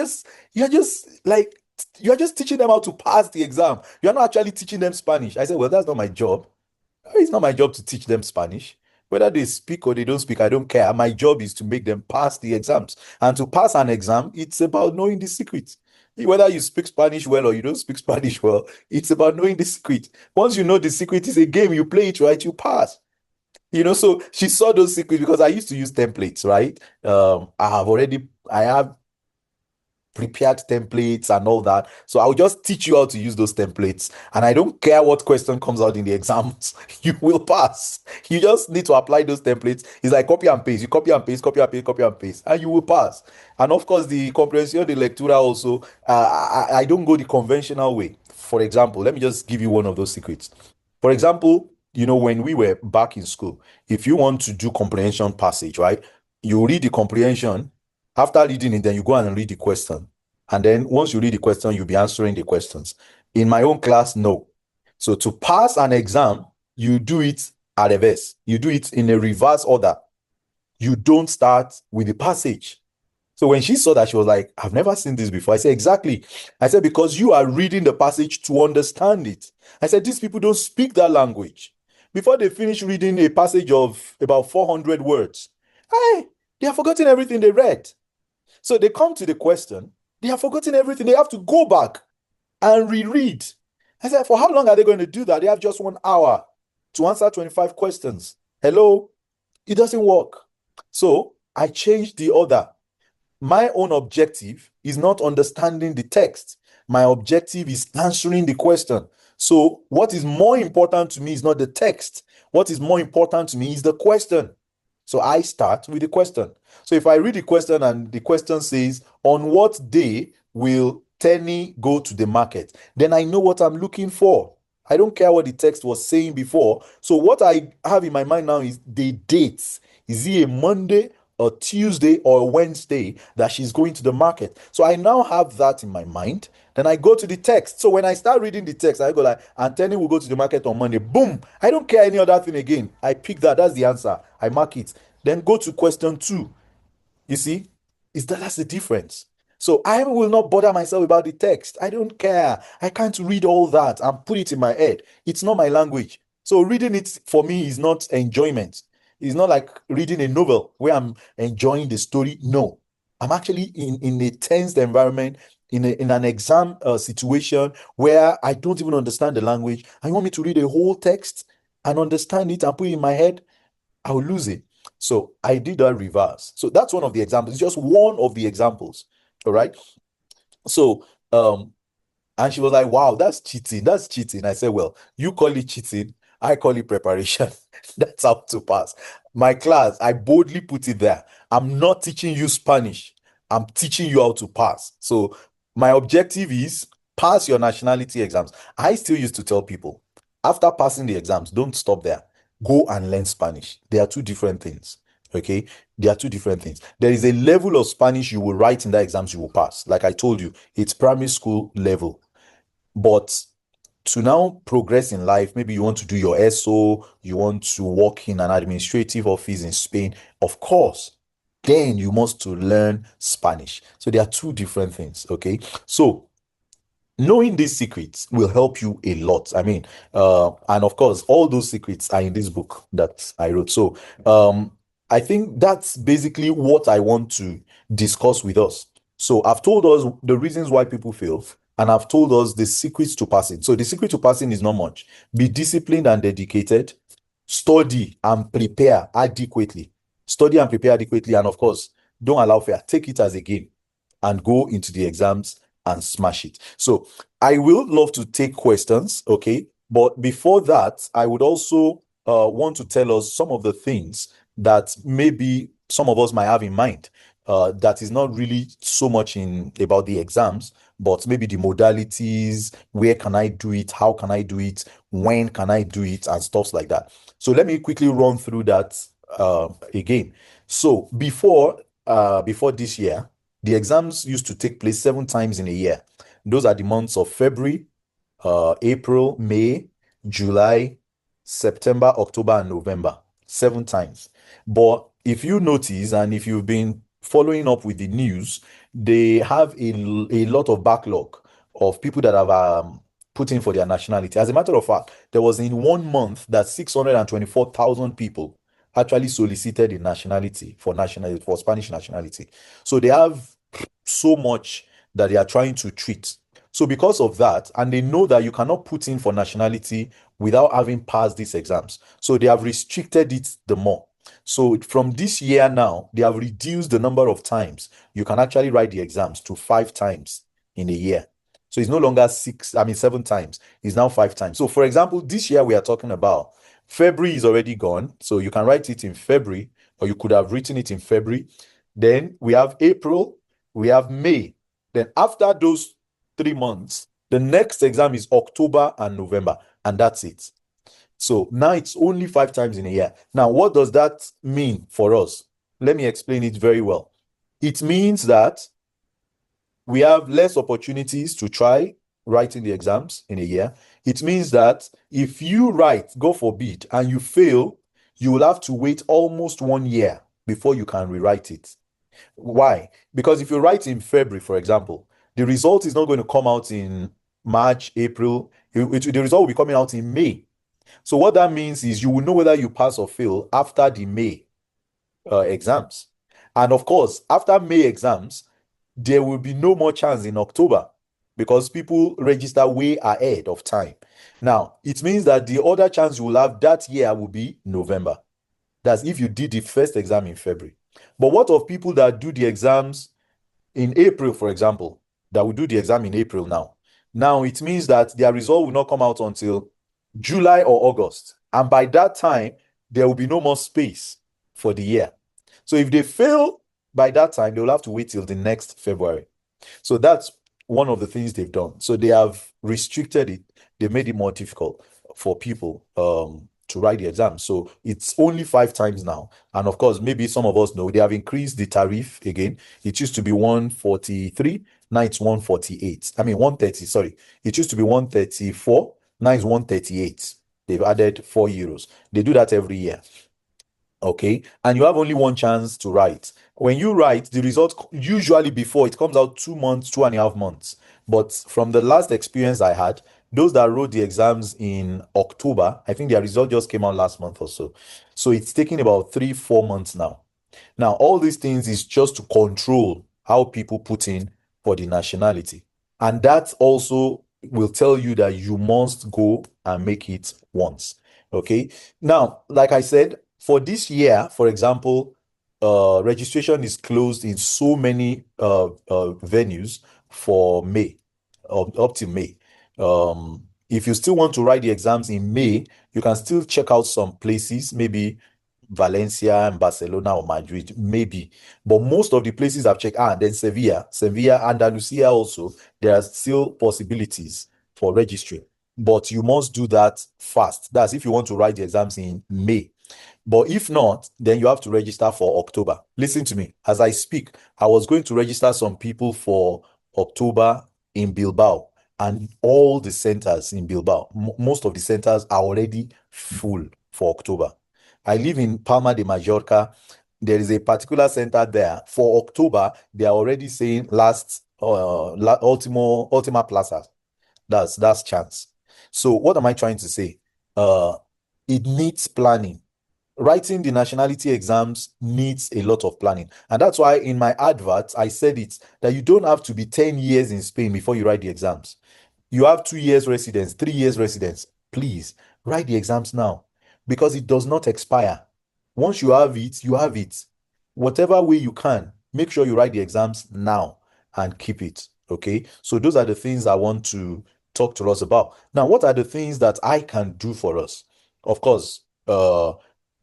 just teaching them how to pass the exam. You're not actually teaching them Spanish. I said, well, that's not my job. It's not my job to teach them Spanish. Whether they speak or they don't speak, I don't care. My job is to make them pass the exams. And to pass an exam, it's about knowing the secret. Whether you speak Spanish well or you don't speak Spanish well, it's about knowing the secret. Once you know the secret is a game, you play it right, you pass. So she saw those secrets because I used to use templates, right? I have prepared templates and all that. So I'll just teach you how to use those templates. And I don't care what question comes out in the exams, you will pass. You just need to apply those templates. It's like copy and paste. You copy and paste, copy and paste, copy and paste, and you will pass. And of course, the comprehension de lectura also, I don't go the conventional way. For example, let me just give you one of those secrets. For example, when we were back in school, if you want to do comprehension passage, right, you read the comprehension. After reading it, then you go and read the question. And then once you read the question, you'll be answering the questions. In my own class, no. So to pass an exam, you do it at reverse. You do it in a reverse order. You don't start with the passage. So when she saw that, she was like, I've never seen this before. I said, exactly. I said, because you are reading the passage to understand it. I said, these people don't speak that language. Before they finish reading a passage of about 400 words, hey, they have forgotten everything they read. So they come to the question, they have forgotten everything. They have to go back and reread. I said, for how long are they going to do that? They have just 1 hour to answer 25 questions. Hello? It doesn't work. So I changed the order. My own objective is not understanding the text. My objective is answering the question. So what is more important to me is not the text. What is more important to me is the question. So I start with the question. So if I read the question and the question says, on what day will Tenny go to the market? Then I know what I'm looking for. I don't care what the text was saying before. So what I have in my mind now is the dates. Is it a Monday, a Tuesday, or a Wednesday that she's going to the market? So I now have that in my mind. Then I go to the text. So when I start reading the text, I go like, and Tenny will go to the market on Monday. Boom. I don't care any other thing again. I pick that. That's the answer. I mark it. Then go to question 2. You see? That's the difference. So I will not bother myself about the text. I don't care. I can't read all that and put it in my head. It's not my language. So reading it for me is not enjoyment. It's not like reading a novel where I'm enjoying the story. No, I'm actually in a tensed environment, in an exam situation where I don't even understand the language. And you want me to read a whole text and understand it and put it in my head? I'll lose it. So I did that reverse. So that's one of the examples. It's just one of the examples. All right. So and she was like, wow, that's cheating. That's cheating. I said, well, you call it cheating. I call it preparation. That's how to pass. My class, I boldly put it there. I'm not teaching you Spanish. I'm teaching you how to pass. So my objective is pass your nationality exams. I still used to tell people, after passing the exams, don't stop there. Go and learn Spanish. They are two different things. Okay. They are two different things. There is a level of Spanish you will write in the exams you will pass. Like I told you, it's primary school level. But to now progress in life, maybe you want to do your SO, you want to work in an administrative office in Spain, of course, then you must to learn Spanish. So there are two different things, okay? So knowing these secrets will help you a lot. I mean, and of course, all those secrets are in this book that I wrote. So, I think that's basically what I want to discuss with us. So, I've told us the reasons why people fail, and I've told us the secrets to passing. So, the secret to passing is not much. Be disciplined and dedicated, study and prepare adequately. Study and prepare adequately, and of course, don't allow fear. Take it as a game and go into the exams and smash it. So I will love to take questions, okay? But before that, I would also want to tell us some of the things that maybe some of us might have in mind. That is not really so much in about the exams, but maybe the modalities, where can I do it, how can I do it, when can I do it, and stuff like that. So let me quickly run through that again. So before this year, the exams used to take place 7 times in a year. Those are the months of February, April, May, July, September, October, and November. 7 times. But if you notice, and if you've been following up with the news, they have a lot of backlog of people that have put in for their nationality. As a matter of fact, there was in 1 month that 624,000 people actually solicited a nationality for Spanish nationality. So they have so much that they are trying to treat. So because of that, and they know that you cannot put in for nationality without having passed these exams. So they have restricted it the more. So from this year now, they have reduced the number of times you can actually write the exams to 5 times in a year. So it's no longer 7 times. It's now 5 times. So for example, this year we are talking about February is already gone. So you can write it in February, or you could have written it in February. Then we have April, we have May. Then after those 3 months, the next exam is October and November, and that's it. So now it's only 5 times in a year. Now, what does that mean for us? Let me explain it very well. It means that we have less opportunities to try writing the exams in a year. It means that if you write, God forbid, and you fail, you will have to wait almost 1 year before you can rewrite it. Why? Because if you write in February, for example, the result is not going to come out in March, April. The result will be coming out in May. So what that means is you will know whether you pass or fail after the May exams. And of course, after May exams, there will be no more chance in October because people register way ahead of time. Now, it means that the other chance you will have that year will be November. That's if you did the first exam in February. But what of people that do the exams in April, for example, that will do the exam in April now? Now, it means that their result will not come out until July or August. And by that time, there will be no more space for the year. So if they fail by that time, they will have to wait till the next February. So that's one of the things they've done. So they have restricted it. They made it more difficult for people to write the exam. So it's only 5 times now. And of course, maybe some of us know they have increased the tariff again. It used to be 143, now it's 148. I mean 130, sorry. It used to be 134, now it's 138. They've added 4 euros. They do that every year. Okay. And you have only one chance to write. When you write, the result usually before it comes out 2 months, 2.5 months. But from the last experience I had, those that wrote the exams in October, I think their result just came out last month or so. So it's taking about 3, 4 months now. Now, all these things is just to control how people put in for the nationality. And that also will tell you that you must go and make it once. Okay. Now, like I said, for this year, for example, registration is closed in so many venues for May, up to May. If you still want to write the exams in May, you can still check out some places, maybe Valencia and Barcelona or Madrid, maybe. But most of the places I've checked, then Sevilla, Andalusia also, there are still possibilities for registering. But you must do that fast. That's if you want to write the exams in May. But if not, then you have to register for October. Listen to me. As I speak, I was going to register some people for October in Bilbao, and all the centers in Bilbao, most of the centers are already full for October. I live in Palma de Mallorca. There is a particular center there for October. They are already saying last Ultima Plaza. That's chance. So what am I trying to say? Uh, it needs planning. Writing the nationality exams needs a lot of planning. And that's why in my advert, I said it that you don't have to be 10 years in Spain before you write the exams. You have 2 years residence, 3 years residence. Please write the exams now because it does not expire. Once you have it, you have it. Whatever way you can, make sure you write the exams now and keep it. Okay. So those are the things I want to talk to us about. Now, what are the things that I can do for us? Of course,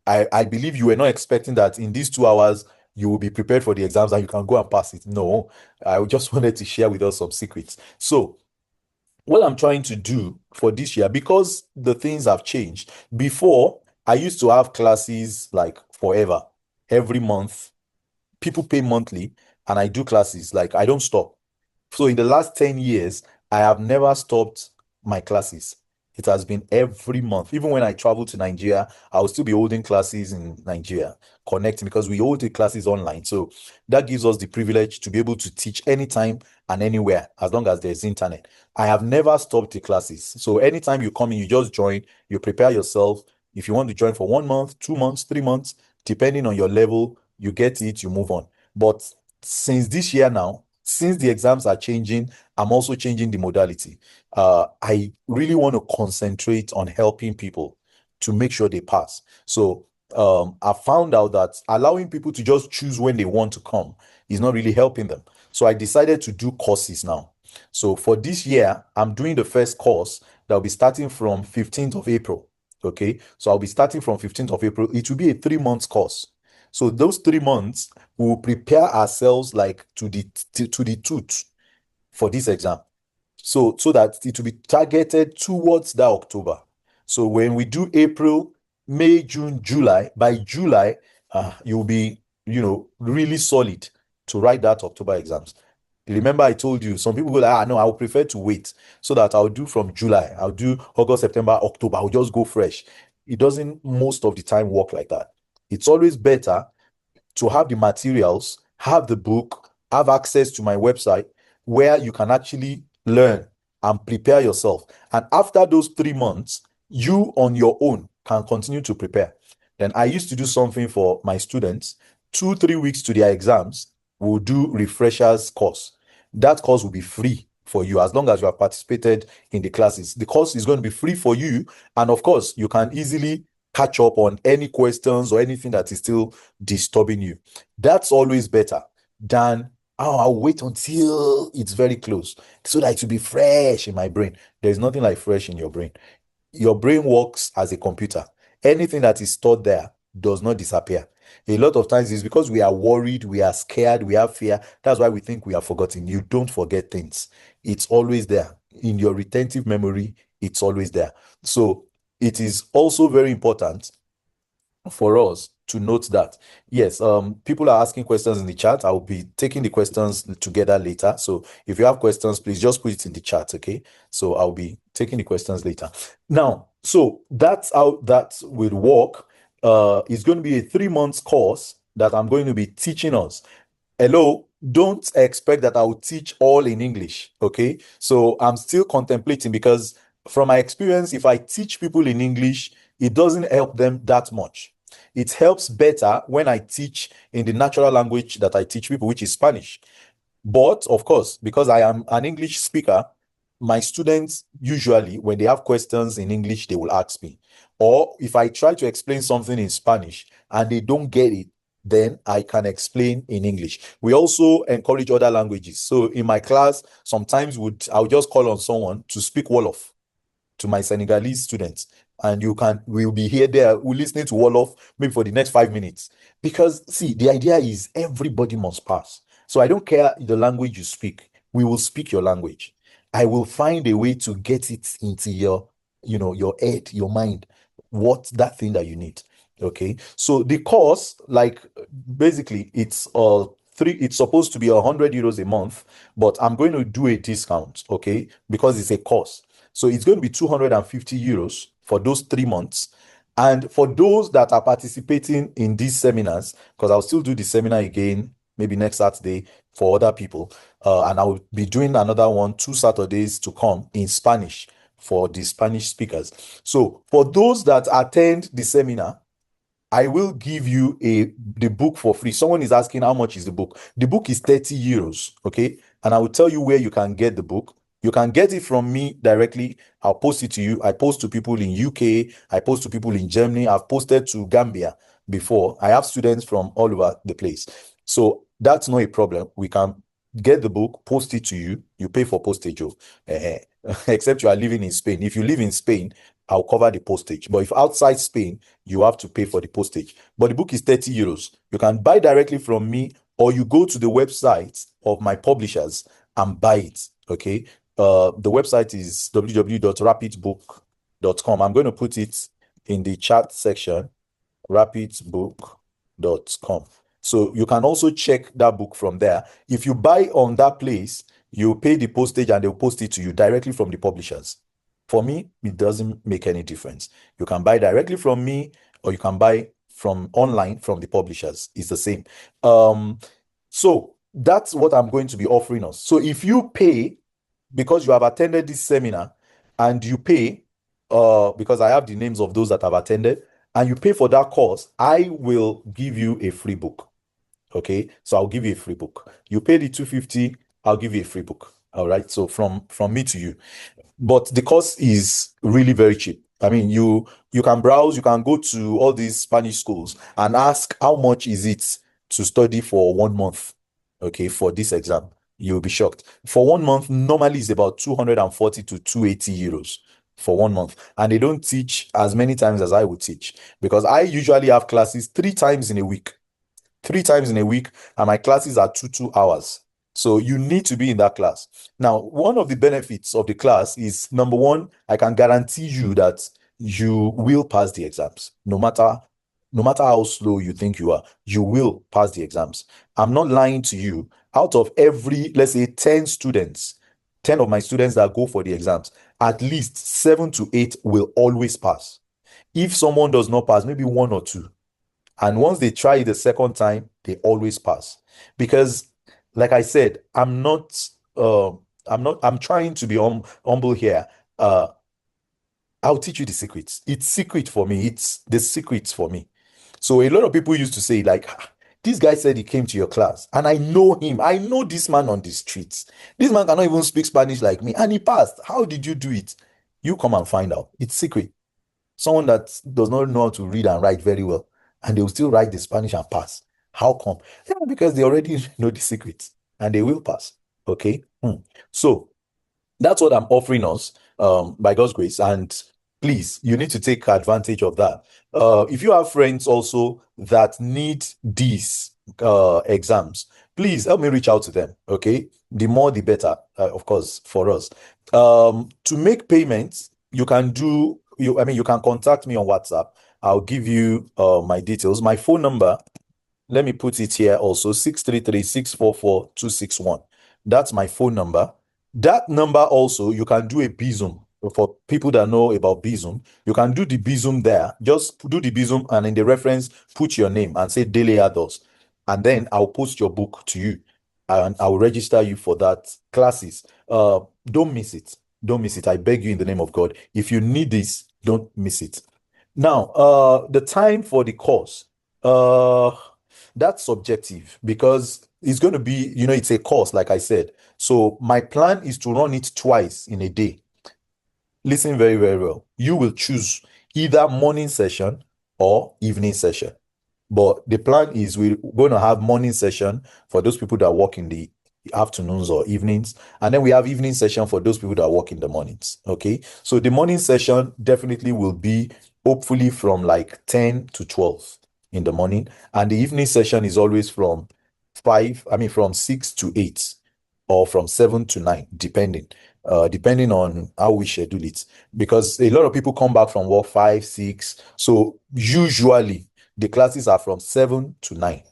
I believe you were not expecting that in these 2 hours you will be prepared for the exams and you can go and pass it. No, I just wanted to share with us some secrets. So, what I'm trying to do for this year, because the things have changed. Before, I used to have classes like forever, every month. People pay monthly, and I do classes like I don't stop. So in the last 10 years, I have never stopped my classes. It has been every month. Even when I travel to Nigeria, I will still be holding classes in Nigeria, connecting because we hold the classes online. So that gives us the privilege to be able to teach anytime and anywhere as long as there's internet. I have never stopped the classes. So anytime you come in, you just join, you prepare yourself. If you want to join for 1 month, 2 months, 3 months, depending on your level, you get it, you move on. But since this year now, since the exams are changing, I'm also changing the modality. I really want to concentrate on helping people to make sure they pass. So I found out that allowing people to just choose when they want to come is not really helping them. So I decided to do courses now. So for this year, I'm doing the first course that will be starting from 15th of April. Okay. So I'll be starting from 15th of April. It will be a 3 months course. So those 3 months, we will prepare ourselves like to the tooth for this exam. So that it will be targeted towards that October. So when we do April, May, June, July, by July, you'll be, really solid to write that October exams. Remember, I told you some people go like, no, I would prefer to wait so that I'll do from July, I'll do August, September, October, I'll just go fresh. It doesn't most of the time work like that. It's always better to have the materials, have the book, have access to my website where you can actually learn and prepare yourself. And after those 3 months, you on your own can continue to prepare. Then I used to do something for my students, 2, 3 weeks to their exams, we'll do refreshers course. That course will be free for you as long as you have participated in the classes. The course is going to be free for you. And of course, you can easily catch up on any questions or anything that is still disturbing you. That's always better than, oh, I'll wait until it's very close so that it will be fresh in my brain. There's nothing like fresh in your brain. Your brain works as a computer. Anything that is stored there does not disappear. A lot of times it's because we are worried, we are scared, we have fear. That's why we think we are forgotten. You don't forget things. It's always there. In your retentive memory, it's always there. So it is also very important for us to note that. Yes, people are asking questions in the chat. I'll be taking the questions together later. So if you have questions, please just put it in the chat, okay? So I'll be taking the questions later. Now, so that's how that will work. It's going to be a 3 months course that I'm going to be teaching us. Hello, don't expect that I will teach all in English, okay? So I'm still contemplating because from my experience, if I teach people in English, it doesn't help them that much. It helps better when I teach in the natural language that I teach people, which is Spanish. But of course, because I am an English speaker, my students usually, when they have questions in English, they will ask me. Or if I try to explain something in Spanish and they don't get it, then I can explain in English. We also encourage other languages. So in my class, sometimes I'll just call on someone to speak Wolof to my Senegalese students. And we'll be here there, we're listening to Wolof maybe for the next 5 minutes. Because see, the idea is everybody must pass. So I don't care the language you speak, we will speak your language. I will find a way to get it into your head, your mind, what that thing that you need. Okay. So the course, like basically it's supposed to be 100 euros a month, but I'm going to do a discount, okay, because it's a course. So it's going to be 250 euros for those 3 months. And for those that are participating in these seminars, because I'll still do the seminar again, maybe next Saturday for other people. And I'll be doing another one 2 Saturdays to come in Spanish for the Spanish speakers. So for those that attend the seminar, I will give you the book for free. Someone is asking how much is the book. The book is 30 euros, okay? And I will tell you where you can get the book. You can get it from me directly. I'll post it to you. I post to people in UK. I post to people in Germany. I've posted to Gambia before. I have students from all over the place. So that's not a problem. We can get the book, post it to you. You pay for postage, except you are living in Spain. If you live in Spain, I'll cover the postage. But if outside Spain, you have to pay for the postage. But the book is 30 euros. You can buy directly from me, or you go to the website of my publishers and buy it. Okay. The website is www.rapidbook.com. I'm going to put it in the chat section, rapidbook.com. So you can also check that book from there. If you buy on that place, you pay the postage and they'll post it to you directly from the publishers. For me, it doesn't make any difference. You can buy directly from me or you can buy from online from the publishers. It's the same. So that's what I'm going to be offering us. So if you pay because you have attended this seminar and you pay, because I have the names of those that have attended, and you pay for that course, I will give you a free book. Okay, so I'll give you a free book. You pay the 250, I'll give you a free book. All right, so from me to you. But the cost is really very cheap. I mean, you can browse, you can go to all these Spanish schools and ask how much is it to study for 1 month, okay, for this exam. You'll be shocked. For 1 month, normally is about 240 to 280 euros for 1 month. And they don't teach as many times as I would teach because I usually have classes 3 times in a week. 3 times in a week, and my classes are 2 hours. So you need to be in that class. Now, one of the benefits of the class is number one, I can guarantee you that you will pass the exams, no matter how slow you think you are, you will pass the exams. I'm not lying to you. Out of every, let's say, 10 students, 10 of my students that go for the exams, at least 7 to 8 will always pass. If someone does not pass, maybe one or two. And once they try it the second time, they always pass. Because, like I said, I'm trying to be humble here. I'll teach you the secrets. It's secret for me. It's the secrets for me. So a lot of people used to say, like, "Ah, this guy said he came to your class, and I know him. I know this man on the streets. This man cannot even speak Spanish like me, and he passed. How did you do it? You come and find out. It's secret. Someone that does not know how to read and write very well, and they will still write the Spanish and pass. How come? Yeah, because they already know the secrets and they will pass. Okay. So that's what I'm offering us by God's grace. And please, you need to take advantage of that. If you have friends also that need these exams, please help me reach out to them. Okay. The more, the better, of course, for us. To make payments, you can you can contact me on WhatsApp. I'll give you my details. My phone number, let me put it here also, 633-644-261. That's my phone number. That number also, you can do a Bizum. For people that know about Bizum, you can do the Bizum there. Just do the Bizum and in the reference, put your name and say DELE Adults. And then I'll post your book to you and I'll register you for that classes. Don't miss it. don't miss it. I beg you in the name of God. If you need this, don't miss it. Now, the time for the course, uh, that's subjective because it's going to be, it's a course, like I said. So my plan is to run it twice in a day. Listen very, very well. You will choose either morning session or evening session. But the plan is we're going to have morning session for those people that work in the afternoons or evenings. And then we have evening session for those people that work in the mornings. Okay. So the morning session definitely will be hopefully from like 10 to 12 in the morning. And the evening session is always from 6 to 8 or from 7 to 9, depending on how we schedule it. Because a lot of people come back from work 5, 6. So usually the classes are from 7 to 9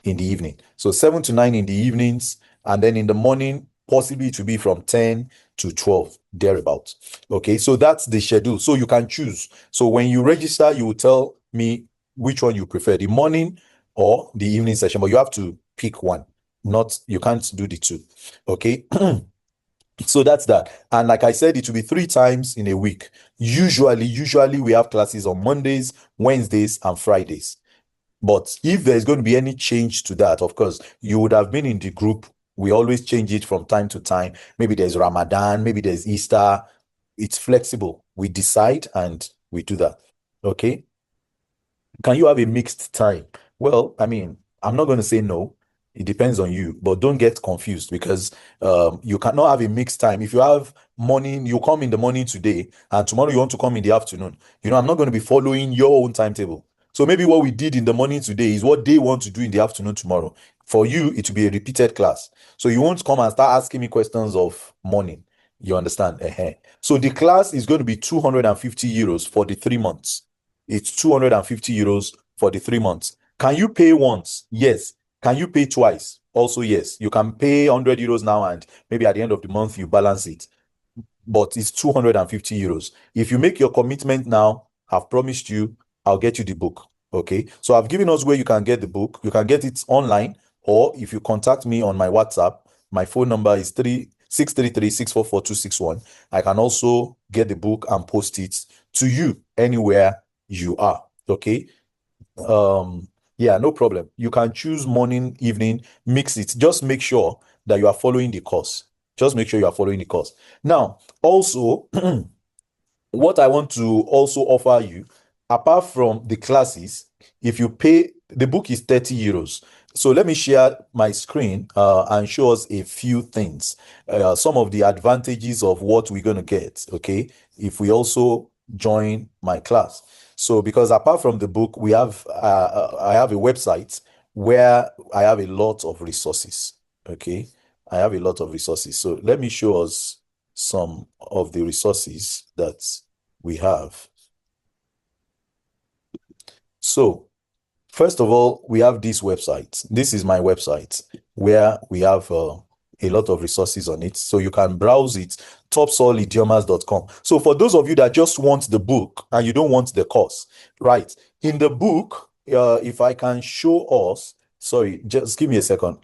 in the evening. So 7 to 9 in the evenings, and then in the morning, possibly to be from 10 to 12, thereabouts. Okay, so that's the schedule. So you can choose. So when you register, you will tell me which one you prefer, the morning or the evening session, but you have to pick one. You can't do the two. Okay. So that's that. And like I said, it will be 3 times in a week. Usually we have classes on Mondays, Wednesdays, and Fridays. But if there's going to be any change to that, of course, you would have been in the group. We always change it from time to time. Maybe there's Ramadan, maybe there's Easter. It's flexible. We decide and we do that. Okay. Can you have a mixed time? Well, I mean, I'm not going to say no. It depends on you, but don't get confused because you cannot have a mixed time. If you have morning, you come in the morning today, and tomorrow you want to come in the afternoon. I'm not going to be following your own timetable. So maybe what we did in the morning today is what they want to do in the afternoon tomorrow. For you, it will be a repeated class. So you won't come and start asking me questions of morning. You understand? So the class is going to be 250 euros for the 3 months. It's 250 euros for the 3 months. Can you pay once? Yes. Can you pay twice? Also, yes. You can pay 100 euros now and maybe at the end of the month you balance it. But it's 250 euros. If you make your commitment now, I've promised you, I'll get you the book. Okay. So I've given us where you can get the book. You can get it online, or if you contact me on my WhatsApp, my phone number is 633-644-261. I can also get the book and post it to you anywhere you are. Okay. Yeah, no problem. You can choose morning, evening, mix it. Just make sure that you are following the course. Just make sure you are following the course. Now, also, what I want to also offer you, apart from the classes, if you pay, the book is 30 euros. So let me share my screen and show us a few things, some of the advantages of what we're going to get, okay, if we also join my class. So because apart from the book, I have a website where I have a lot of resources, okay? I have a lot of resources. So let me show us some of the resources that we have. So first of all, we have this website. This is my website where we have a lot of resources on it. So you can browse it, topsoilidiomas.com. So for those of you that just want the book and you don't want the course, right? In the book, if I can show us, sorry, just give me a second.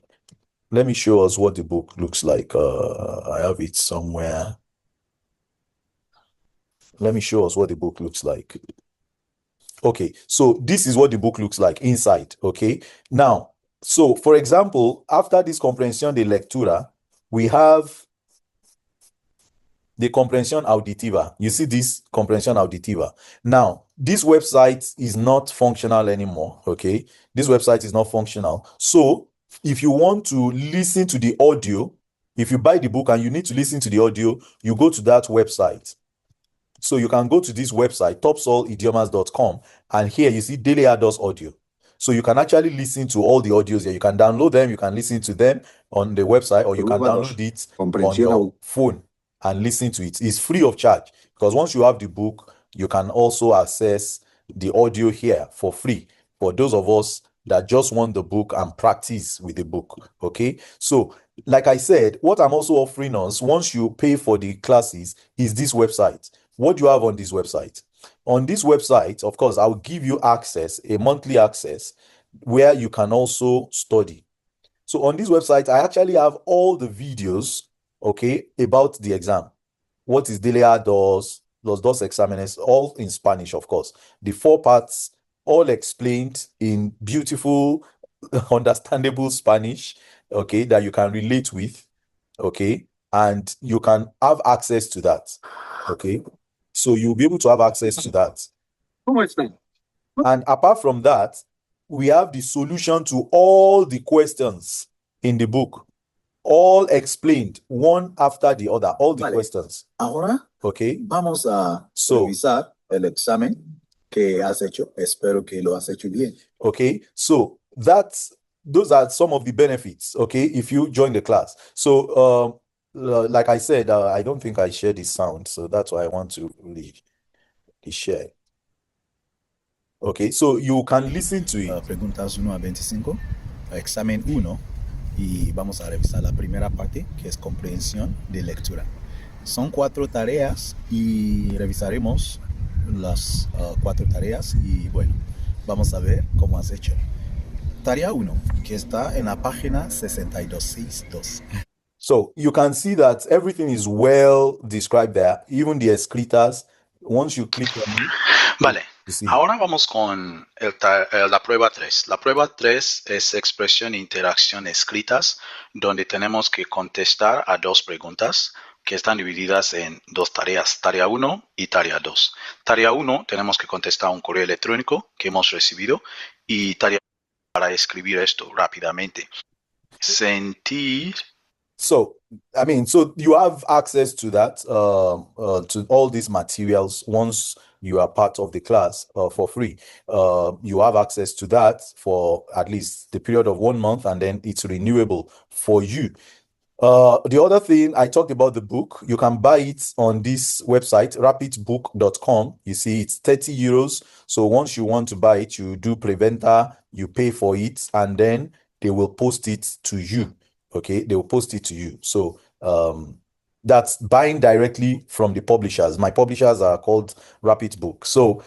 Let me show us what the book looks like. I have it somewhere. Let me show us what the book looks like. Okay, so this is what the book looks like inside. Okay, now, so for example, after this comprensión de lectura, we have the comprensión auditiva. You see this comprensión auditiva. Now, this website is not functional anymore. Okay, this website is not functional. So if you want to listen to the audio, if you buy the book and you need to listen to the audio, you go to that website. So you can go to this website, topsoilidiomas.com, and here you see DELE does audio. So you can actually listen to all the audios here. You can download them, you can listen to them on the website, or you can download it on your phone and listen to it. It's free of charge because once you have the book, you can also access the audio here for free for those of us that just want the book and practice with the book. Okay, so like I said, what I'm also offering us once you pay for the classes is this website. What do you have on this website? On this website, of course, I'll give you access, a monthly access, where you can also study. So on this website, I actually have all the videos, okay, about the exam. what is DELE dos, los dos exámenes, all in Spanish, of course. The 4 parts, all explained in beautiful, understandable Spanish, okay, that you can relate with, okay, and you can have access to that, okay. So you'll be able to have access to that. And apart from that, we have the solution to all the questions in the book, all explained one after the other, all the questions. Ahora Okay. vamos a So, revisar el examen que has hecho. Espero que lo has hecho bien. okay, so those are some of the benefits, okay, if you join the class. So like I said, I don't think I share the sound, so that's why I want to really share. Okay, so you can listen to it. Preguntas 1 a 25, examen 1, y vamos a revisar la primera parte, que es comprensión de lectura. Son 4 tareas y revisaremos las 4 tareas y bueno, vamos a ver cómo has hecho. Tarea 1, que está en la página 6262. So you can see that everything is well described there, even the escritas. Once you click on it, vale. Ahora vamos con la prueba 3. La prueba 3 es expresión e interacción escritas, donde tenemos que contestar a 2 preguntas que están divididas en 2 tareas, tarea 1 y tarea 2. Tarea 1 tenemos que contestar un correo electrónico que hemos recibido y tarea para escribir esto rápidamente. Sentir. So you have access to that, to all these materials once you are part of the class for free. You have access to that for at least the period of 1 month, and then it's renewable for you. The other thing, I talked about the book. You can buy it on this website, rapidbook.com. You see, it's 30 euros. So once you want to buy it, you do preventa, you pay for it, and then they will post it to you. Okay, they will post it to you. So that's buying directly from the publishers. My publishers are called Rapid Book, so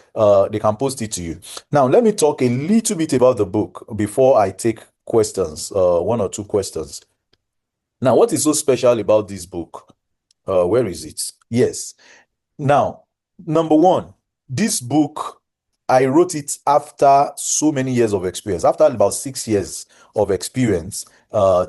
they can post it to you. Now, let me talk a little bit about the book before I take questions, 1 or 2 questions. Now, what is so special about this book? Where is it? Yes. Now, number 1, this book, I wrote it after so many years of experience, after about 6 years of experience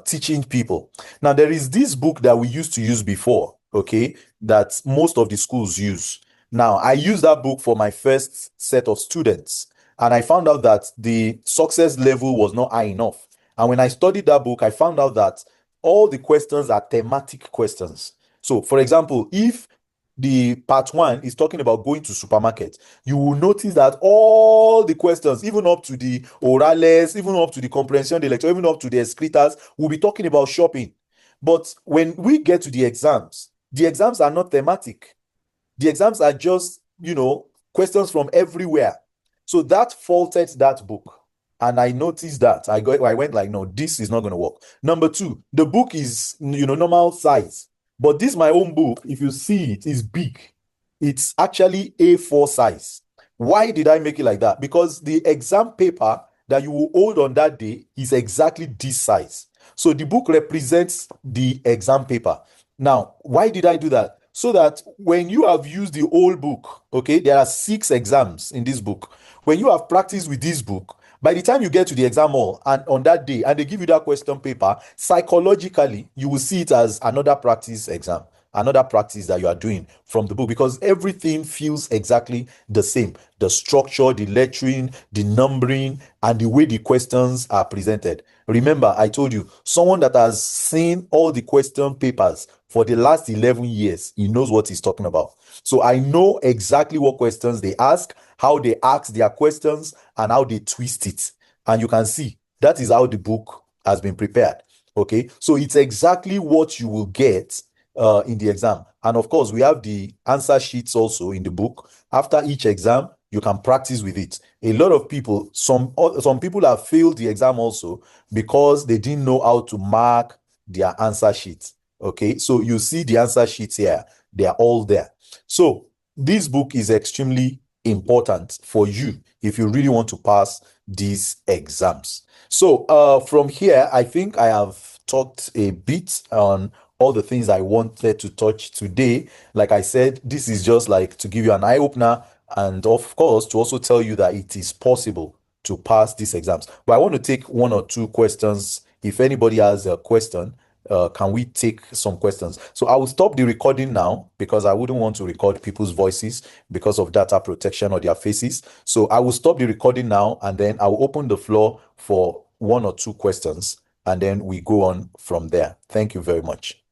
teaching people. Now, there is this book that we used to use before, okay, that most of the schools use. Now, I used that book for my first set of students, and I found out that the success level was not high enough. And when I studied that book, I found out that all the questions are thematic questions. So, for example, if the part 1 is talking about going to supermarket, you will notice that all the questions, even up to the orales, even up to the comprehension de lecture, even up to the escritas, will be talking about shopping. But when we get to the exams are not thematic. The exams are just, questions from everywhere. So that faulted that book. And I noticed that. I went like, no, this is not going to work. Number 2, the book is, normal size. But this, my own book, if you see it, is big. It's actually A4 size. Why did I make it like that? Because the exam paper that you will hold on that day is exactly this size. So the book represents the exam paper. Now, why did I do that? So that when you have used the whole book, okay, there are 6 exams in this book. When you have practiced with this book, by the time you get to the exam hall and on that day, and they give you that question paper, psychologically, you will see it as another practice exam, another practice that you are doing from the book, because everything feels exactly the same. The structure, the lettering, the numbering, and the way the questions are presented. Remember, I told you, someone that has seen all the question papers for the last 11 years, he knows what he's talking about. So I know exactly what questions they ask, how they ask their questions, and how they twist it. And you can see that is how the book has been prepared. Okay, so it's exactly what you will get in the exam. And of course, we have the answer sheets also in the book. After each exam, you can practice with it. A lot of people, some people have failed the exam also because they didn't know how to mark their answer sheets. Okay, so you see the answer sheets here. They are all there. So this book is extremely important for you if you really want to pass these exams. So from here, I think I have talked a bit on all the things I wanted to touch today. Like I said, this is just like to give you an eye opener, and of course, to also tell you that it is possible to pass these exams. But I want to take one or two questions. If anybody has a question, can we take some questions? So I will stop the recording now because I wouldn't want to record people's voices because of data protection or their faces. So I will stop the recording now, and then I will open the floor for one or two questions, and then we go on from there. Thank you very much.